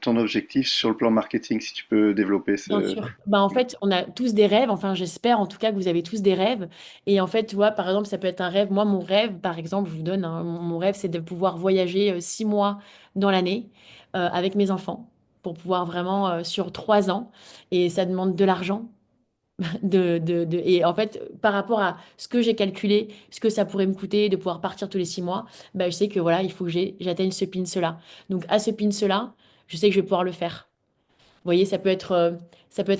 ton objectif sur le plan marketing, si tu peux développer Bien ce... sûr. Bah, en fait, on a tous des rêves. Enfin, j'espère en tout cas que vous avez tous des rêves. Et en fait, tu vois, par exemple, ça peut être un rêve. Moi, mon rêve, par exemple, je vous donne, hein, mon rêve, c'est de pouvoir voyager 6 mois dans l'année avec mes enfants pour pouvoir vraiment sur 3 ans. Et ça demande de l'argent. Et en fait, par rapport à ce que j'ai calculé, ce que ça pourrait me coûter de pouvoir partir tous les 6 mois, bah, je sais que voilà, il faut que j'atteigne ce pinceau-là. Donc, à ce pinceau-là, je sais que je vais pouvoir le faire. Vous voyez, ça peut être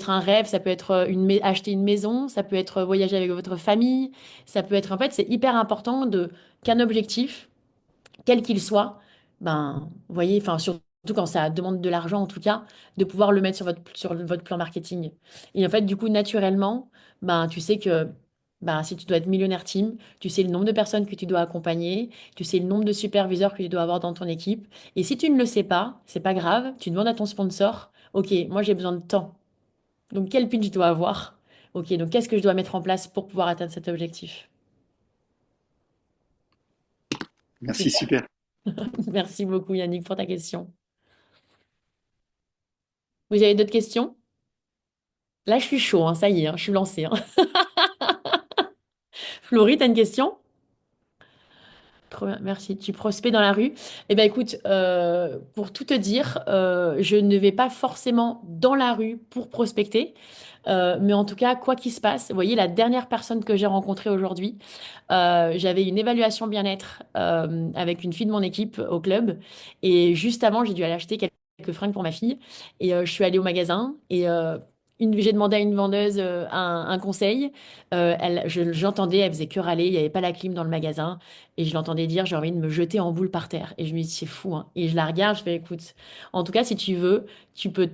un rêve, ça peut être acheter une maison, ça peut être voyager avec votre famille, ça peut être, en fait, c'est hyper important qu'un objectif, quel qu'il soit, ben, vous voyez, enfin, surtout quand ça demande de l'argent, en tout cas, de pouvoir le mettre sur votre plan marketing. Et en fait, du coup, naturellement, ben, tu sais que ben, si tu dois être millionnaire team, tu sais le nombre de personnes que tu dois accompagner, tu sais le nombre de superviseurs que tu dois avoir dans ton équipe. Et si tu ne le sais pas, c'est pas grave, tu demandes à ton sponsor, OK, moi j'ai besoin de temps. Donc, quel pitch je dois avoir? OK, donc qu'est-ce que je dois mettre en place pour pouvoir atteindre cet objectif? Merci, Super. super. Merci beaucoup, Yannick, pour ta question. Vous avez d'autres questions? Là, je suis chaud, hein, ça y est, hein, je suis lancée, hein. Florie, t'as une question? Trop bien, merci. Tu prospectes dans la rue? Eh bien, écoute, pour tout te dire, je ne vais pas forcément dans la rue pour prospecter. Mais en tout cas, quoi qu'il se passe, vous voyez, la dernière personne que j'ai rencontrée aujourd'hui, j'avais une évaluation bien-être avec une fille de mon équipe au club. Et juste avant, j'ai dû aller acheter quelques fringues pour ma fille. Et je suis allée au magasin et j'ai demandé à une vendeuse un conseil. J'entendais, elle faisait que râler, il n'y avait pas la clim dans le magasin. Et je l'entendais dire, j'ai envie de me jeter en boule par terre. Et je me dis, c'est fou, hein. Et je la regarde, je fais, écoute, en tout cas, si tu veux, tu peux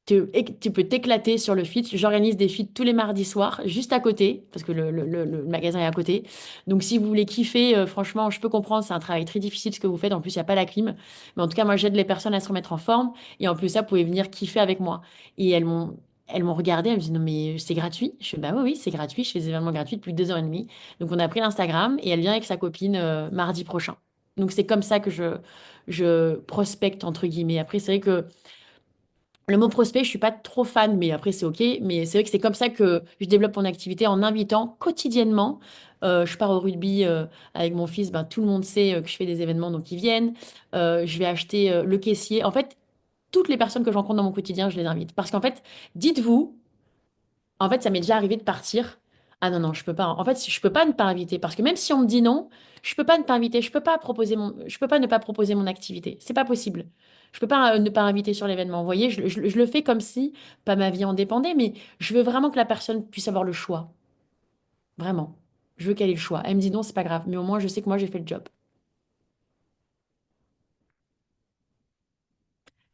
tu peux t'éclater sur le fit. J'organise des feats tous les mardis soirs, juste à côté, parce que le magasin est à côté. Donc, si vous voulez kiffer, franchement, je peux comprendre, c'est un travail très difficile ce que vous faites. En plus, il n'y a pas la clim. Mais en tout cas, moi, j'aide les personnes à se remettre en forme. Et en plus, ça, vous pouvez venir kiffer avec moi. Et elles m'ont regardé, elles me disent, non, mais c'est gratuit. Je fais, bah oui, oui, c'est gratuit. Je fais des événements gratuits depuis 2 heures et demie. Donc, on a pris l'Instagram et elle vient avec sa copine mardi prochain. Donc, c'est comme ça que je prospecte, entre guillemets. Après, c'est vrai que le mot prospect, je suis pas trop fan, mais après c'est OK. Mais c'est vrai que c'est comme ça que je développe mon activité en invitant quotidiennement. Je pars au rugby avec mon fils, ben, tout le monde sait que je fais des événements, donc ils viennent. Je vais acheter le caissier. En fait, toutes les personnes que je rencontre dans mon quotidien, je les invite. Parce qu'en fait, dites-vous, en fait, ça m'est déjà arrivé de partir. Ah non, non, je peux pas. En fait, je peux pas ne pas inviter. Parce que même si on me dit non, je peux pas ne pas inviter. Je peux pas ne pas proposer mon activité. C'est pas possible. Je peux pas ne pas inviter sur l'événement. Vous voyez, je le fais comme si pas ma vie en dépendait, mais je veux vraiment que la personne puisse avoir le choix. Vraiment. Je veux qu'elle ait le choix. Elle me dit non, c'est pas grave. Mais au moins, je sais que moi, j'ai fait le job.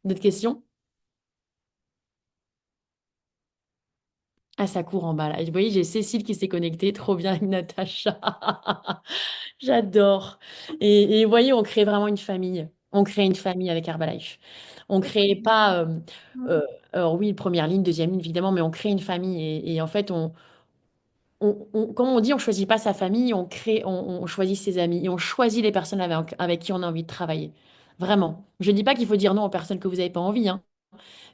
D'autres questions? Ah, ça court en bas là. Vous voyez, j'ai Cécile qui s'est connectée. Trop bien avec Natacha. J'adore. Et vous voyez, on crée vraiment une famille. On crée une famille avec Herbalife. On crée pas, euh, alors oui, première ligne, deuxième ligne, évidemment, mais on crée une famille. Et en fait, comme on dit, on choisit pas sa famille, on choisit ses amis. Et on choisit les personnes avec qui on a envie de travailler. Vraiment. Je ne dis pas qu'il faut dire non aux personnes que vous n'avez pas envie, hein,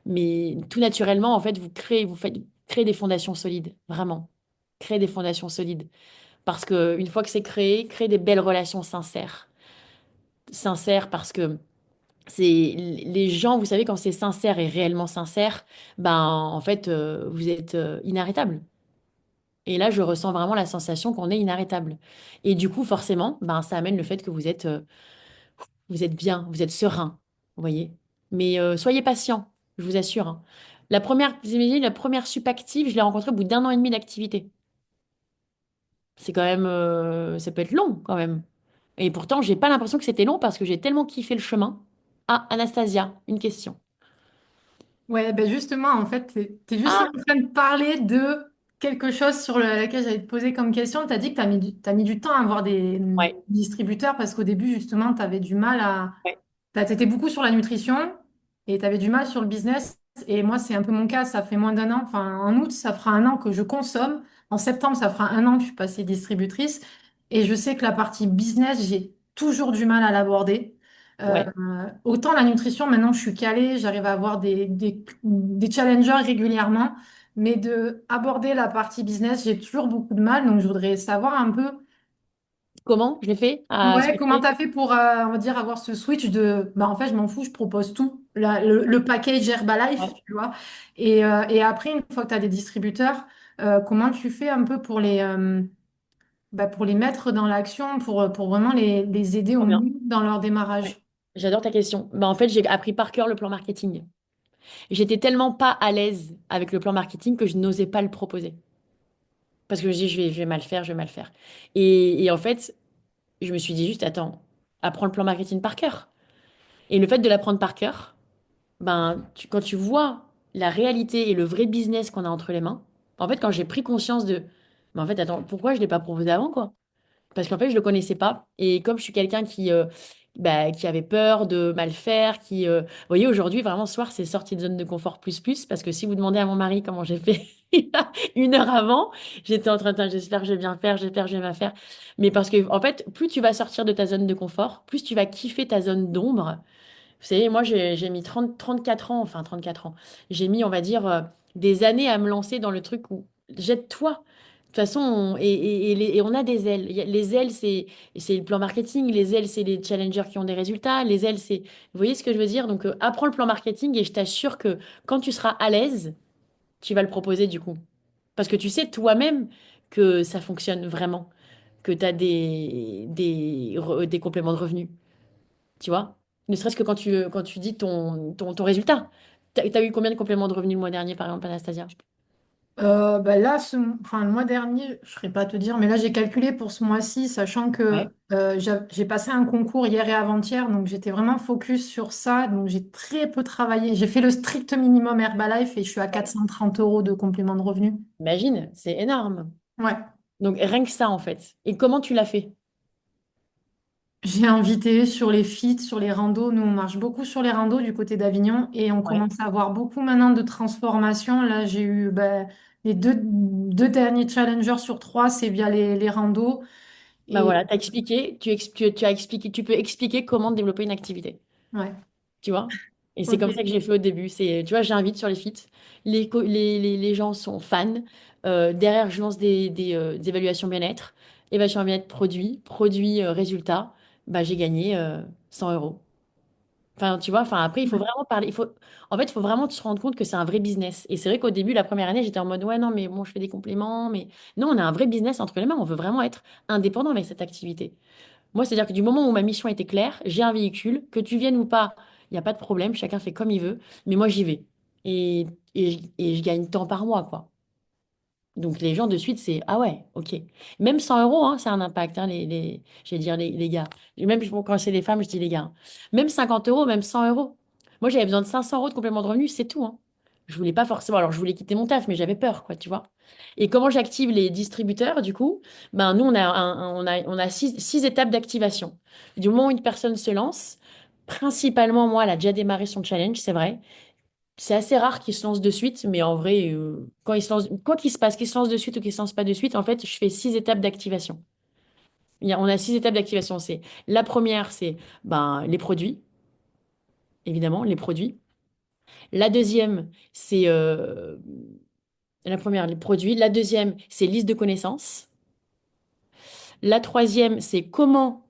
mais tout naturellement, en fait, vous créez des fondations solides. Vraiment. Créez des fondations solides. Parce que une fois que c'est créé, créer des belles relations sincères. Sincères parce que c'est les gens, vous savez, quand c'est sincère et réellement sincère, ben en fait, vous êtes inarrêtable. Et là, je ressens vraiment la sensation qu'on est inarrêtable. Et du coup, forcément, ben ça amène le fait que vous êtes bien, vous êtes serein, vous voyez. Mais soyez patient, je vous assure, hein. Vous imaginez, la première sup active, je l'ai rencontrée au bout d'un an et demi d'activité. C'est quand même, ça peut être long quand même. Et pourtant, j'ai pas l'impression que c'était long parce que j'ai tellement kiffé le chemin. Ah, Anastasia, une question. Ouais, ben justement, en fait, tu es juste là Ah, en train de parler de quelque chose sur laquelle j'allais te poser comme question. Tu as dit que t'as mis du temps à avoir des ouais, distributeurs parce qu'au début, justement, tu avais du mal à... ouais. T'étais beaucoup sur la nutrition et tu avais du mal sur le business. Et moi, c'est un peu mon cas. Ça fait moins d'un an. Enfin, en août, ça fera un an que je consomme. En septembre, ça fera un an que je suis passée distributrice. Et je sais que la partie business, j'ai toujours du mal à l'aborder. Euh, Ouais. autant la nutrition, maintenant, je suis calée. J'arrive à avoir des challengers régulièrement. Mais de aborder la partie business, j'ai toujours beaucoup de mal. Donc, je voudrais savoir un peu. Comment je l'ai fait à Ouais, comment switcher? t'as fait pour, on va dire, avoir ce switch de, bah en fait, je m'en fous, je propose tout, le package Herbalife, Ouais. tu vois. Et après, une fois que tu as des distributeurs, comment tu fais un peu pour les mettre dans l'action, pour vraiment les aider au Trop bien. mieux dans leur Ouais. démarrage? J'adore ta question. Bah, en fait, j'ai appris par cœur le plan marketing. J'étais tellement pas à l'aise avec le plan marketing que je n'osais pas le proposer. Parce que je me dis, je vais mal faire, je vais mal faire. Et en fait, je me suis dit juste, attends, apprends le plan marketing par cœur. Et le fait de l'apprendre par cœur, ben, quand tu vois la réalité et le vrai business qu'on a entre les mains, en fait, quand j'ai pris conscience de, mais en fait, attends, pourquoi je ne l'ai pas proposé avant, quoi? Parce qu'en fait, je le connaissais pas. Et comme je suis quelqu'un qui avait peur de mal faire, vous voyez, aujourd'hui, vraiment, ce soir, c'est sorti de zone de confort plus plus. Parce que si vous demandez à mon mari comment j'ai fait une heure avant, j'étais en train de dire, j'espère que je vais bien faire, j'espère que je vais bien faire. Mais parce que, en fait, plus tu vas sortir de ta zone de confort, plus tu vas kiffer ta zone d'ombre. Vous savez, moi, j'ai mis 34 ans, enfin 34 ans. J'ai mis, on va dire, des années à me lancer dans le truc où jette-toi. De toute façon, et on a des ailes. Les ailes, c'est le plan marketing. Les ailes, c'est les challengers qui ont des résultats. Les ailes, c'est... Vous voyez ce que je veux dire? Donc, apprends le plan marketing et je t'assure que quand tu seras à l'aise, tu vas le proposer du coup. Parce que tu sais toi-même que ça fonctionne vraiment, que tu as des compléments de revenus. Tu vois? Ne serait-ce que quand tu dis ton résultat. T'as eu combien de compléments de revenus le mois dernier, par exemple, Anastasia? Bah là, enfin, le mois dernier, je ne saurais pas te dire, mais là, j'ai calculé pour ce mois-ci, sachant que Ouais. j'ai passé un concours hier et avant-hier, donc j'étais vraiment focus sur ça. Donc, j'ai très peu travaillé. J'ai fait le strict minimum Herbalife et je suis à Ouais. 430 euros de complément de revenu. Imagine, c'est énorme. Ouais. Donc rien que ça, en fait. Et comment tu l'as fait? J'ai invité sur les feats, sur les randos. Nous, on marche beaucoup sur les randos du côté d'Avignon et on Ouais. commence à avoir beaucoup maintenant de transformations. Là, j'ai eu les deux derniers challengers sur trois, c'est via les randos. Bah Et voilà, t'as expliqué, tu as expliqué, tu peux expliquer comment développer une activité. ouais, Tu vois? Et c'est comme ça que ok. j'ai fait au début. C'est, tu vois, j'invite sur les feats. Les gens sont fans. Derrière, je lance des évaluations bien-être. Évaluation bien-être produit, résultat. Bah, j'ai gagné 100 euros. Enfin, tu vois, enfin, après, il faut vraiment parler. En fait, il faut vraiment se rendre compte que c'est un vrai business. Et c'est vrai qu'au début, la première année, j'étais en mode, ouais, non, mais bon, je fais des compléments. Mais non, on a un vrai business entre les mains. On veut vraiment être indépendant avec cette activité. Moi, c'est-à-dire que du moment où ma mission était claire, j'ai un véhicule, que tu viennes ou pas, il n'y a pas de problème. Chacun fait comme il veut. Mais moi, j'y vais. Et je gagne tant par mois, quoi. Donc les gens de suite, c'est ah ouais, ok. Même 100 euros, hein, ça a un impact, hein, je vais dire les gars. Et même bon, quand c'est les femmes, je dis les gars, hein. Même 50 euros, même 100 euros. Moi, j'avais besoin de 500 euros de complément de revenu, c'est tout, hein. Je voulais pas forcément, alors je voulais quitter mon taf, mais j'avais peur, quoi, tu vois. Et comment j'active les distributeurs, du coup? Ben, nous, on a six étapes d'activation. Du moment où une personne se lance, principalement, moi, elle a déjà démarré son challenge, c'est vrai. C'est assez rare qu'ils se lancent de suite, mais en vrai, quand ils se lancent, quoi qu'il se passe, qu'ils se lancent de suite ou qu'ils se lancent pas de suite, en fait, je fais 6 étapes d'activation. On a 6 étapes d'activation. C'est la première, c'est ben, les produits, évidemment, les produits. La deuxième, c'est la première, les produits. La deuxième, c'est liste de connaissances. La troisième, c'est comment,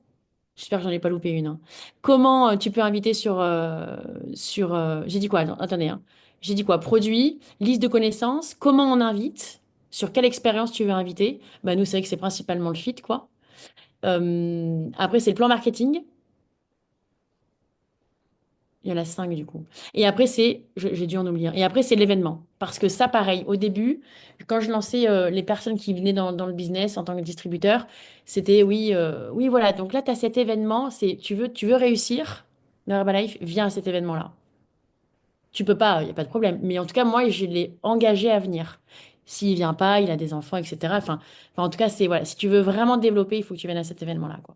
j'espère que j'en ai pas loupé une, hein. Comment tu peux inviter j'ai dit quoi? Attendez, hein. J'ai dit quoi? Produit, liste de connaissances, comment on invite, sur quelle expérience tu veux inviter. Bah, nous, c'est vrai que c'est principalement le fit, quoi. Après, c'est le plan marketing. Il y en a cinq du coup. Et après, j'ai dû en oublier un. Et après, c'est l'événement. Parce que ça, pareil, au début, quand je lançais les personnes qui venaient dans le business en tant que distributeur, c'était oui, oui, voilà. Donc là, tu as cet événement, tu veux réussir dans Herbalife, viens à cet événement-là. Tu peux pas, il n'y a pas de problème. Mais en tout cas, moi, je l'ai engagé à venir. S'il vient pas, il a des enfants, etc. En tout cas, voilà. Si tu veux vraiment te développer, il faut que tu viennes à cet événement-là, quoi.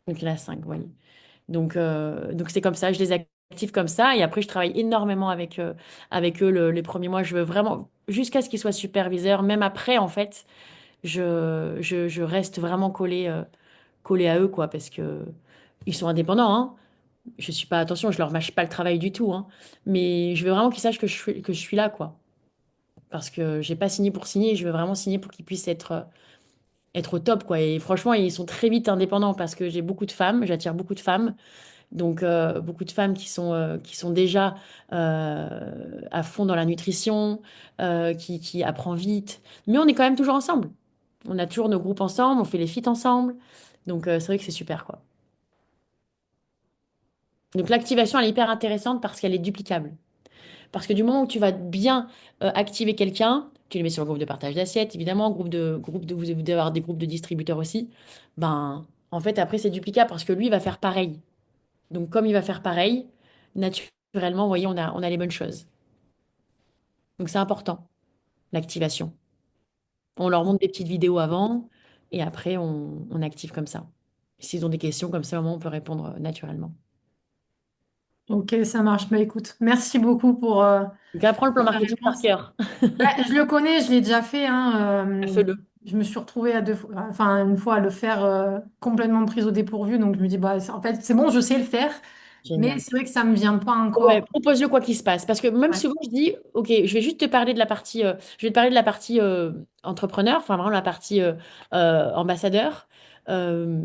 Donc il y en a cinq, voilà. Donc c'est comme ça, je les active comme ça. Et après, je travaille énormément avec eux les premiers mois. Je veux vraiment, jusqu'à ce qu'ils soient superviseurs, même après, en fait, je reste vraiment collée à eux, quoi, parce que ils sont indépendants, hein. Je suis pas, attention, je leur mâche pas le travail du tout, hein. Mais je veux vraiment qu'ils sachent que je suis là, quoi. Parce que j'ai pas signé pour signer, je veux vraiment signer pour qu'ils puissent être au top, quoi. Et franchement, ils sont très vite indépendants parce que j'ai beaucoup de femmes, j'attire beaucoup de femmes. Donc, beaucoup de femmes qui sont déjà à fond dans la nutrition, qui apprend vite. Mais on est quand même toujours ensemble. On a toujours nos groupes ensemble, on fait les feats ensemble. Donc, c'est vrai que c'est super, quoi. Donc, l'activation, elle est hyper intéressante parce qu'elle est duplicable. Parce que du moment où tu vas bien activer quelqu'un, tu le mets sur le groupe de partage d'assiettes, évidemment, vous devez avoir des groupes de distributeurs aussi. Ben, en fait, après, c'est duplicable parce que lui, il va faire pareil. Donc, comme il va faire pareil, naturellement, vous voyez, on a les bonnes choses. Donc, c'est important, l'activation. On leur montre des petites vidéos avant et après, on active comme ça. S'ils ont des questions, comme ça, au moins, on peut répondre naturellement. Ok, ça marche. Bah écoute, merci beaucoup Donc, apprends le plan pour ta marketing par réponse. cœur. Bah, je le connais, je l'ai déjà fait, hein, Fais-le. je me suis retrouvée à enfin une fois à le faire complètement prise au dépourvu. Donc je me dis, bah, en fait, c'est bon, je sais le faire, mais Génial. c'est vrai que ça me vient pas Ouais, encore. propose-le quoi qu'il se passe. Parce que même Ouais. souvent, je dis, OK, je vais juste te parler de la partie, je vais te parler de la partie entrepreneur, enfin vraiment la partie ambassadeur. Euh,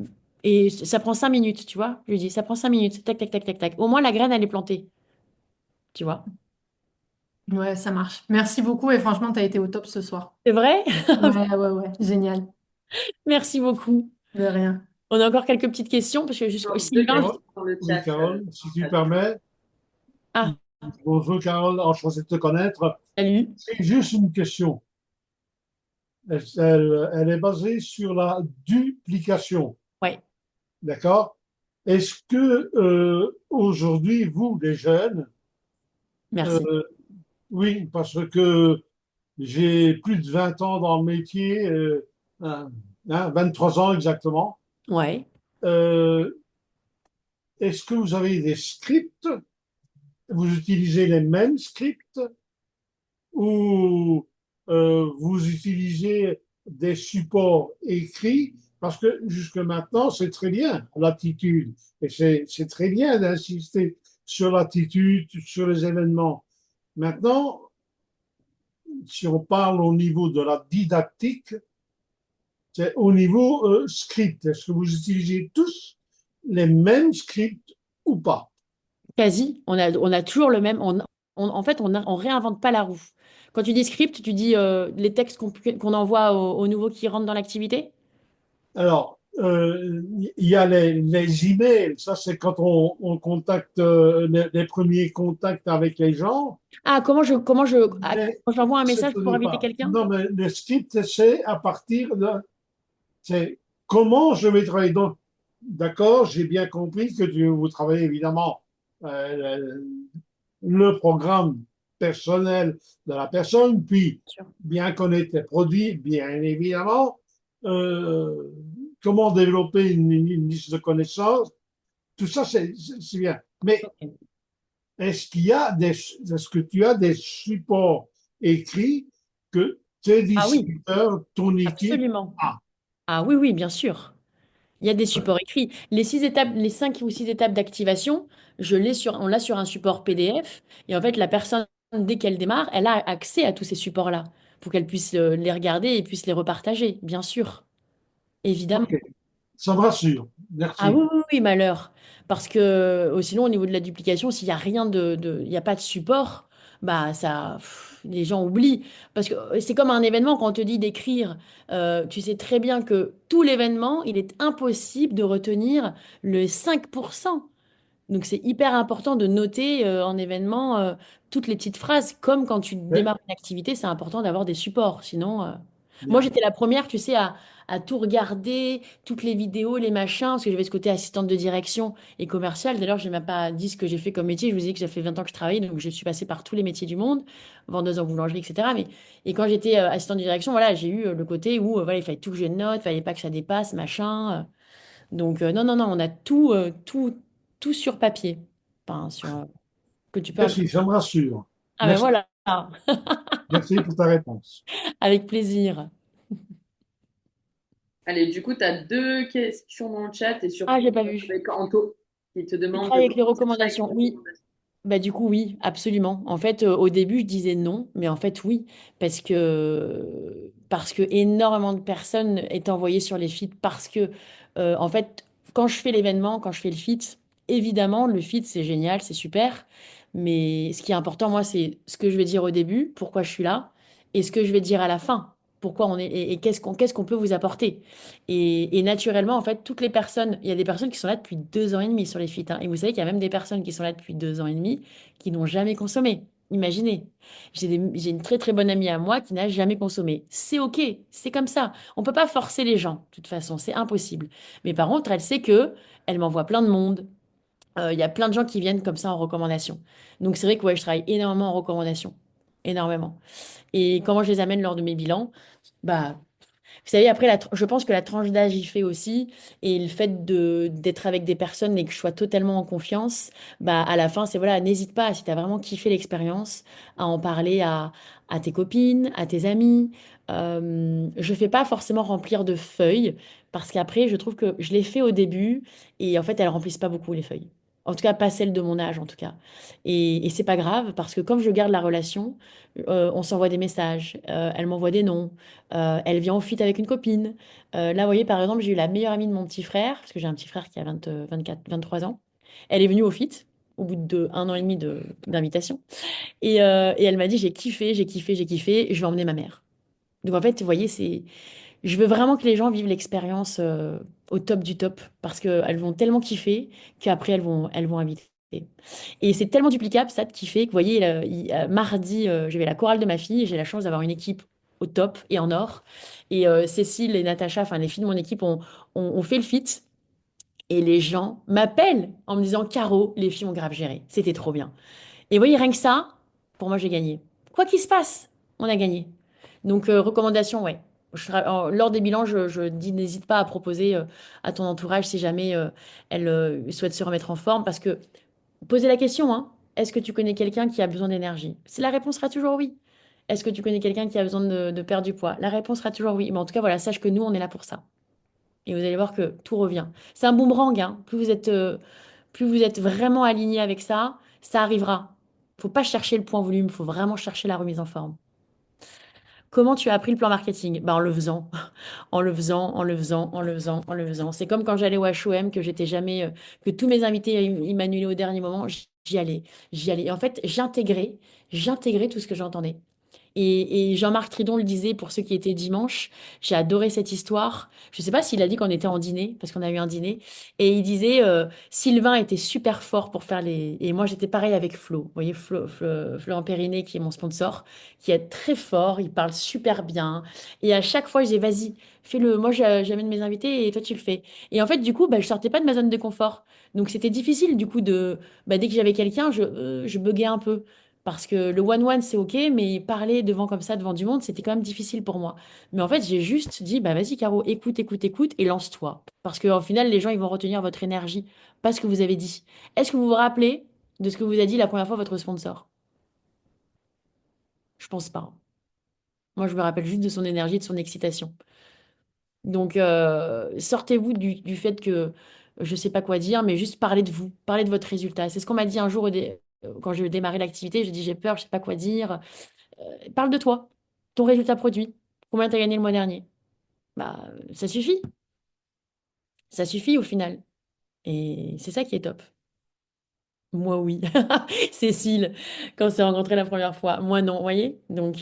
et ça prend 5 minutes, tu vois. Je lui dis, ça prend 5 minutes. Tac, tac, tac, tac, tac. Au moins, la graine, elle est plantée, tu vois. Ouais, ça marche. Merci beaucoup et franchement, tu as été au top ce soir. C'est vrai? Ouais, ouais, ouais, génial. Merci beaucoup. De rien. On a encore quelques petites questions parce que jusqu'au Non, deux Sylvain, questions dans le Oui, chat. Carole, si tu permets. ah, Bonjour, Carole, enchanté de te connaître. salut. C'est juste une question. Elle est basée sur la duplication. Ouais, D'accord? Est-ce que aujourd'hui, vous, les jeunes, merci. euh, oui, parce que j'ai plus de 20 ans dans le métier, 23 ans exactement, Ouais. euh, est-ce que vous avez des scripts? Vous utilisez les mêmes scripts ou vous utilisez des supports écrits? Parce que jusque maintenant, c'est très bien l'attitude. Et c'est très bien d'insister sur l'attitude, sur les événements. Maintenant, si on parle au niveau de la didactique, c'est au niveau script. Est-ce que vous utilisez tous les mêmes scripts ou pas? Quasi. On a toujours le même. En fait, on réinvente pas la roue. Quand tu dis script, tu dis les textes qu'on envoie aux nouveaux qui rentrent dans l'activité? Alors, il y a les emails. Ça, c'est quand on contacte les premiers contacts avec les gens. Ah, Mais quand j'envoie un c'est message au pour inviter départ. quelqu'un? Non, mais le script, c'est à partir de c'est comment je vais travailler. Donc, d'accord, j'ai bien compris que vous travaillez évidemment euh, le programme personnel de la personne, puis Sûr. bien connaître les produits, bien évidemment, euh, comment développer une liste de connaissances, tout ça, c'est bien. Mais Ok. est-ce que tu as des supports écrits que tes Ah oui, distributeurs, ton équipe absolument. a? Ah oui, oui, bien sûr. Il y a des supports écrits. Les 5 ou 6 étapes d'activation, on l'a sur un support PDF. Et en fait, la personne, dès qu'elle démarre, elle a accès à tous ces supports-là pour qu'elle puisse les regarder et puisse les repartager, bien sûr. évidemment. Ok, ça me rassure. Ah oui, Merci. oui, oui, malheur. Parce que sinon, au niveau de la duplication, s'il n'y a rien il n'y a pas de support, bah ça, les gens oublient. Parce que c'est comme un événement, quand on te dit d'écrire, tu sais très bien que tout l'événement, il est impossible de retenir le 5%. Donc c'est hyper important de noter en événement toutes les petites phrases, comme quand tu Ouais, démarres une activité, c'est important d'avoir des supports. Sinon, moi bien. j'étais la première, tu sais, à tout regarder, toutes les vidéos, les machins, parce que j'avais ce côté assistante de direction et commerciale. D'ailleurs, je n'ai même pas dit ce que j'ai fait comme métier. Je vous ai dit que j'ai fait 20 ans que je travaillais, donc je suis passée par tous les métiers du monde, vendeuse en boulangerie, etc. Mais, et quand j'étais assistante de direction, voilà, j'ai eu le côté où voilà, il fallait tout que je note, il fallait pas que ça dépasse, machin. Donc, non, non, non, on a tout sur papier. Enfin, que tu peux Merci, imprimer. ça me rassure. Ah ben Merci, voilà, merci pour ta réponse. avec plaisir. Allez, du coup, tu as deux questions dans le chat et Ah, surtout j'ai pas vu. avec Anto qui te Tu demande travailles avec les comment tu travailles avec recommandations. les Oui. recommandations. Bah du coup oui, absolument. En fait, au début, je disais non, mais en fait oui, parce que énormément de personnes est envoyées sur les feeds parce que en fait, quand je fais l'événement, quand je fais le feed, évidemment, le feed c'est génial, c'est super, mais ce qui est important moi, c'est ce que je vais dire au début, pourquoi je suis là, et ce que je vais dire à la fin, pourquoi on est et qu'est-ce qu'on peut vous apporter. Et naturellement, en fait, toutes les personnes, il y a des personnes qui sont là depuis 2 ans et demi sur les feeds, hein. Et vous savez qu'il y a même des personnes qui sont là depuis 2 ans et demi qui n'ont jamais consommé. Imaginez. J'ai une très très bonne amie à moi qui n'a jamais consommé. C'est OK, c'est comme ça. On peut pas forcer les gens, de toute façon, c'est impossible. Mais par contre, elle sait que elle m'envoie plein de monde. Il y a plein de gens qui viennent comme ça en recommandation. Donc c'est vrai que ouais, je travaille énormément en recommandation. Énormément. Et comment je les amène lors de mes bilans? Bah, vous savez, après, je pense que la tranche d'âge y fait aussi, et le fait d'être avec des personnes et que je sois totalement en confiance, bah, à la fin, c'est voilà, n'hésite pas, si tu as vraiment kiffé l'expérience, à en parler à tes copines, à tes amis. Je fais pas forcément remplir de feuilles, parce qu'après, je trouve que je l'ai fait au début, et en fait, elles remplissent pas beaucoup les feuilles. En tout cas, pas celles de mon âge, en tout cas. Et c'est pas grave, parce que comme je garde la relation, on s'envoie des messages, elle m'envoie des noms. Elle vient en fuite avec une copine. Là, vous voyez, par exemple, j'ai eu la meilleure amie de mon petit frère, parce que j'ai un petit frère qui a 24, 23 ans. Elle est venue au FIT, au bout de 1 an et demi d'invitation. Et elle m'a dit, j'ai kiffé, j'ai kiffé, j'ai kiffé, je vais emmener ma mère. Donc en fait, vous voyez, je veux vraiment que les gens vivent l'expérience au top du top, parce qu'elles vont tellement kiffer qu'après, elles vont inviter. Et c'est tellement duplicable, ça, de kiffer, que vous voyez, mardi, je vais à la chorale de ma fille, et j'ai la chance d'avoir une équipe au top et en or. Et Cécile et Natacha, enfin les filles de mon équipe, ont fait le fit. Et les gens m'appellent en me disant, Caro, les filles ont grave géré. C'était trop bien. Et vous voyez, rien que ça, pour moi, j'ai gagné. Quoi qu'il se passe, on a gagné. Donc, recommandation, ouais. Lors des bilans, je dis, n'hésite pas à proposer à ton entourage si jamais elle souhaite se remettre en forme, parce que posez la question, hein. Est-ce que tu connais quelqu'un qui a besoin d'énergie? Si la réponse sera toujours oui. Est-ce que tu connais quelqu'un qui a besoin de perdre du poids? La réponse sera toujours oui. Mais en tout cas, voilà, sache que nous, on est là pour ça. Et vous allez voir que tout revient. C'est un boomerang, hein. Plus vous êtes vraiment aligné avec ça, ça arrivera. Faut pas chercher le point volume, faut vraiment chercher la remise en forme. Comment tu as appris le plan marketing? Bah, en le faisant, en le faisant, en le faisant, en le faisant, en le faisant. C'est comme quand j'allais au HOM, que j'étais jamais, que tous mes invités ils m'annulaient au dernier moment, j'y allais, j'y allais. Et en fait, j'intégrais tout ce que j'entendais. Et Jean-Marc Tridon le disait pour ceux qui étaient dimanche. J'ai adoré cette histoire. Je ne sais pas s'il a dit qu'on était en dîner, parce qu'on a eu un dîner. Et il disait Sylvain était super fort pour faire les. Et moi, j'étais pareil avec Flo. Vous voyez, Florent Périnet, qui est mon sponsor, qui est très fort. Il parle super bien. Et à chaque fois, je disais vas-y, fais-le. Moi, j'amène mes invités et toi, tu le fais. Et en fait, du coup, bah, je sortais pas de ma zone de confort. Donc, c'était difficile, du coup, dès que j'avais quelqu'un, je buguais un peu. Parce que le one-one, c'est OK, mais parler devant comme ça, devant du monde, c'était quand même difficile pour moi. Mais en fait, j'ai juste dit, bah vas-y, Caro, écoute, écoute, écoute, et lance-toi. Parce qu'au final, les gens, ils vont retenir votre énergie, pas ce que vous avez dit. Est-ce que vous vous rappelez de ce que vous a dit la première fois votre sponsor? Je pense pas. Moi, je me rappelle juste de son énergie, de son excitation. Donc, sortez-vous du fait que je sais pas quoi dire, mais juste parlez de vous, parlez de votre résultat. C'est ce qu'on m'a dit un jour quand j'ai démarré l'activité. Je dis, j'ai peur, je sais pas quoi dire. Parle de toi, ton résultat produit. Combien tu as gagné le mois dernier? Bah, ça suffit. Ça suffit au final. Et c'est ça qui est top. Moi, oui. Cécile, quand on s'est rencontrés la première fois. Moi, non, vous voyez? Donc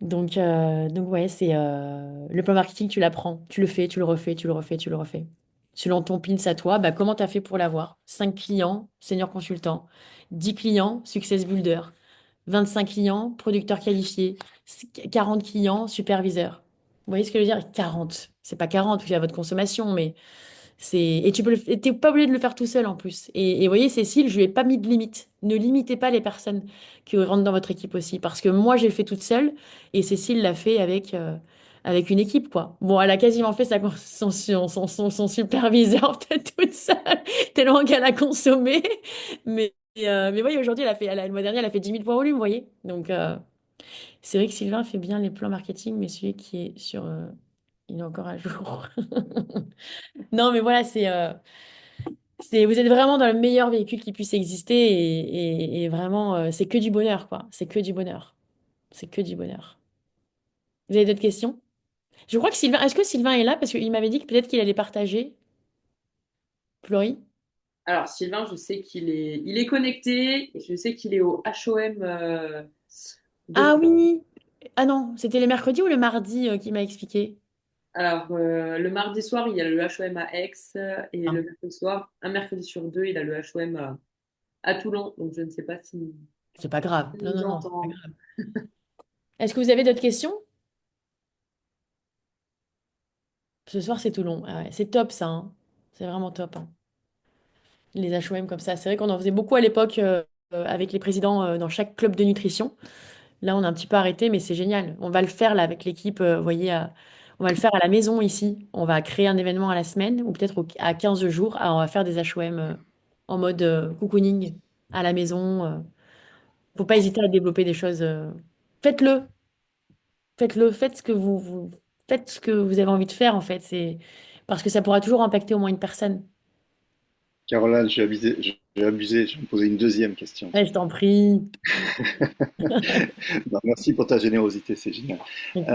ouais, c'est le plan marketing, tu l'apprends. Tu le fais, tu le refais, tu le refais, tu le refais. Selon ton pins à toi, bah, comment tu as fait pour l'avoir? 5 clients, senior consultant. 10 clients, success builder. 25 clients, producteur qualifié. 40 clients, superviseur. Vous voyez ce que je veux dire? 40. C'est pas 40, parce qu'il y a votre consommation, mais et tu peux t'es pas obligé de le faire tout seul en plus. Et vous voyez, Cécile, je lui ai pas mis de limite. Ne limitez pas les personnes qui rentrent dans votre équipe aussi. Parce que moi, j'ai fait toute seule et Cécile l'a fait avec une équipe, quoi. Bon, elle a quasiment fait son superviseur peut-être toute seule, tellement qu'elle a consommé. Mais voyez, aujourd'hui, le mois dernier, elle a fait 10 000 points volume, vous voyez. Donc, c'est vrai que Sylvain fait bien les plans marketing, mais celui qui est il est encore à jour. Non, mais voilà, vous êtes vraiment dans le meilleur véhicule qui puisse exister et vraiment, c'est que du bonheur, quoi. C'est que du bonheur. C'est que du bonheur. Vous avez d'autres questions? Je crois que est-ce que Sylvain est là? Parce qu'il m'avait dit que peut-être qu'il allait partager. Florie? Alors, Sylvain, je sais il est connecté et je sais qu'il est au HOM de. Ah oui! Ah non, c'était le mercredi ou le mardi qu'il m'a expliqué? Alors, le mardi soir, il y a le HOM à Aix et Ah, le mercredi soir, un mercredi sur deux, il a le HOM à Toulon. Donc, je ne sais pas si c'est pas grave. il Non, nous non, non, c'est pas entend. grave. Est-ce que vous avez d'autres questions? Ce soir, c'est Toulon. Ah ouais, c'est top ça, hein. C'est vraiment top, hein. Les HOM comme ça. C'est vrai qu'on en faisait beaucoup à l'époque avec les présidents dans chaque club de nutrition. Là, on a un petit peu arrêté, mais c'est génial. On va le faire là avec l'équipe, vous voyez, on va le faire à la maison ici. On va créer un événement à la semaine ou peut-être à 15 jours. Ah, on va faire des HOM en mode cocooning à la maison. Faut pas hésiter à développer des choses. Faites-le, faites-le, faites ce que vous avez envie de faire en fait. C'est parce que ça pourra toujours impacter au moins une personne. Caroline, j'ai abusé, je vais me poser une deuxième question. Ouais, je t'en prie. Non, merci pour ta générosité, c'est génial. Avec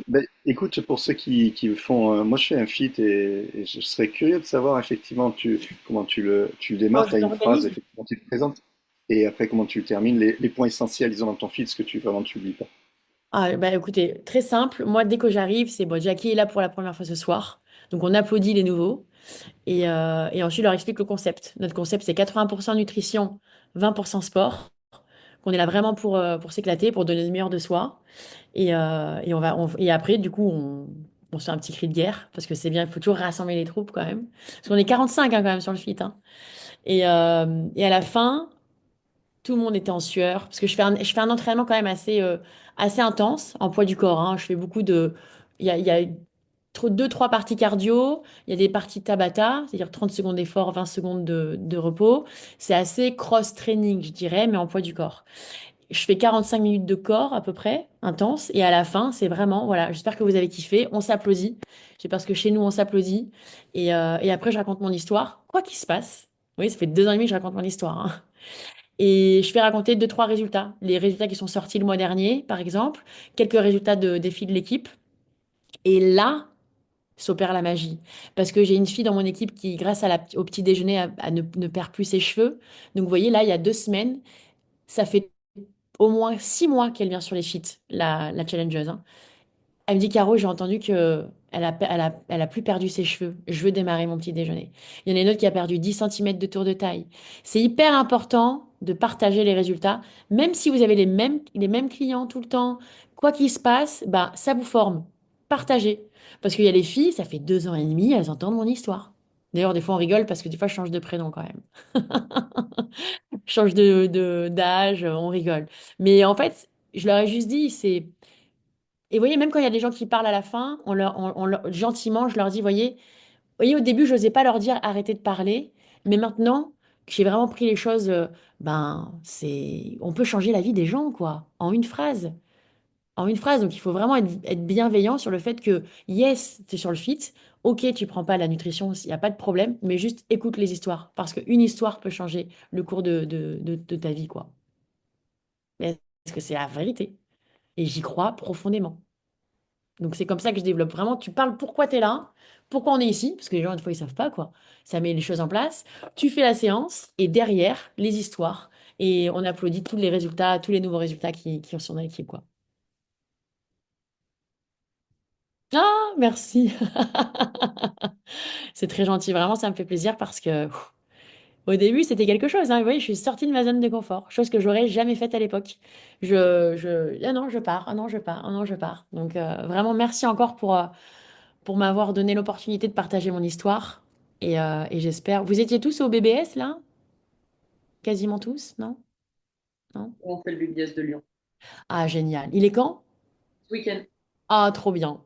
plaisir. Écoute, pour ceux qui le font, moi je fais un feat et je serais curieux de savoir effectivement comment tu Comment démarres, tu tu as une phrase, t'organises? effectivement tu te présentes et après comment tu le termines, les points essentiels, disons, dans ton feed, ce que tu oublies pas. Ah, bah écoutez, très simple. Moi, dès que j'arrive, c'est bon, Jackie est là pour la première fois ce soir. Donc, on applaudit les nouveaux. Et ensuite, je leur explique le concept. Notre concept, c'est 80% nutrition, 20% sport. Qu'on est là vraiment pour s'éclater, pour donner le meilleur de soi. Et après, du coup, on se fait un petit cri de guerre. Parce que c'est bien, il faut toujours rassembler les troupes quand même. Parce qu'on est 45 hein, quand même sur le fit, hein. Et à la fin, tout le monde était en sueur. Parce que je fais un entraînement quand même assez intense en poids du corps, hein. Je fais beaucoup de. Il y a deux, trois parties cardio. Il y a des parties Tabata, c'est-à-dire 30 secondes d'effort, 20 secondes de repos. C'est assez cross-training, je dirais, mais en poids du corps. Je fais 45 minutes de corps à peu près, intense. Et à la fin, c'est vraiment, voilà, j'espère que vous avez kiffé. On s'applaudit. C'est parce que chez nous, on s'applaudit. Et après, je raconte mon histoire. Quoi qu'il se passe. Oui, ça fait 2 ans et demi que je raconte mon histoire, hein. Et je vais raconter deux, trois résultats. Les résultats qui sont sortis le mois dernier, par exemple. Quelques résultats de défis de l'équipe. Et là, s'opère la magie. Parce que j'ai une fille dans mon équipe qui, grâce au petit déjeuner, ne perd plus ses cheveux. Donc, vous voyez, là, il y a 2 semaines, ça fait au moins 6 mois qu'elle vient sur les feats, la challengeuse, hein. Elle me dit, Caro, j'ai entendu que elle a plus perdu ses cheveux. Je veux démarrer mon petit déjeuner. Il y en a une autre qui a perdu 10 centimètres de tour de taille. C'est hyper important de partager les résultats. Même si vous avez les mêmes clients tout le temps, quoi qu'il se passe, bah, ça vous forme. Partagez. Parce qu'il y a les filles, ça fait 2 ans et demi, elles entendent mon histoire. D'ailleurs, des fois, on rigole parce que des fois, je change de prénom quand même. Je change d'âge, on rigole. Mais en fait, je leur ai juste dit, et vous voyez, même quand il y a des gens qui parlent à la fin, gentiment, je leur dis, voyez, au début, je n'osais pas leur dire arrêtez de parler, mais maintenant que j'ai vraiment pris les choses, on peut changer la vie des gens, quoi, en une phrase. En une phrase. Donc, il faut vraiment être bienveillant sur le fait que, yes, tu es sur le fit, ok, tu prends pas la nutrition, il n'y a pas de problème, mais juste écoute les histoires, parce qu'une histoire peut changer le cours de ta vie, quoi. Mais est-ce que c'est la vérité? Et j'y crois profondément. Donc c'est comme ça que je développe vraiment. Tu parles pourquoi tu es là, pourquoi on est ici, parce que les gens, des fois, ils savent pas quoi. Ça met les choses en place. Tu fais la séance et derrière, les histoires. Et on applaudit tous les résultats, tous les nouveaux résultats qui sont dans l'équipe, quoi. Ah, merci. C'est très gentil. Vraiment, ça me fait plaisir parce que au début, c'était quelque chose, hein. Vous voyez, je suis sortie de ma zone de confort, chose que j'aurais jamais faite à l'époque. Ah non, je pars, ah non, je pars, ah non, je pars. Donc, vraiment, merci encore pour m'avoir donné l'opportunité de partager mon histoire. Et j'espère. Vous étiez tous au BBS, là? Quasiment tous, non? Non? On fait le BBS de Lyon. Ah, génial. Il est quand? Ce week-end. Ah, trop bien.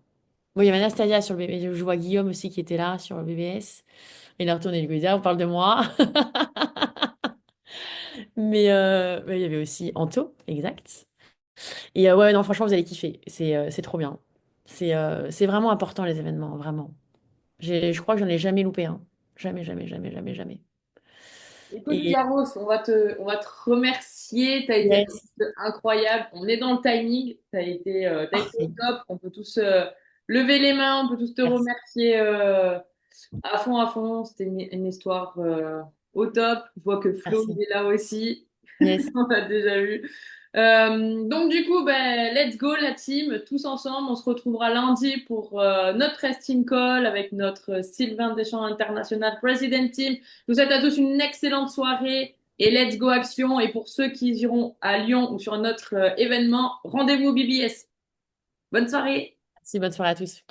Bon, il y avait Anastasia sur le BBS. Je vois Guillaume aussi qui était là sur le BBS. Il a retourné lui dire, on parle de moi. Mais il y avait aussi Anto, exact. Et ouais, non, franchement, vous allez kiffer. C'est trop bien. C'est vraiment important, les événements, vraiment. Je crois que j'en ai jamais loupé un. Jamais, jamais, jamais, jamais, jamais. Écoute, Et Yaros, on va te remercier. Tu as été yes, incroyable. On est dans le timing. Tu as été au parfait. top. On peut tous lever les mains. On peut tous te Merci. remercier à fond, à fond. C'était une histoire au top. Je vois que Flo, Merci. il est là aussi. Yes, On l'a déjà vu. Donc du coup, ben, let's go la team, tous ensemble. On se retrouvera lundi pour notre Rest Team Call avec notre Sylvain Deschamps International President Team. Je vous souhaite à tous une excellente soirée et let's go action. Et pour ceux qui iront à Lyon ou sur un autre événement, rendez-vous au BBS. Bonne soirée. merci, bonne soirée à tous.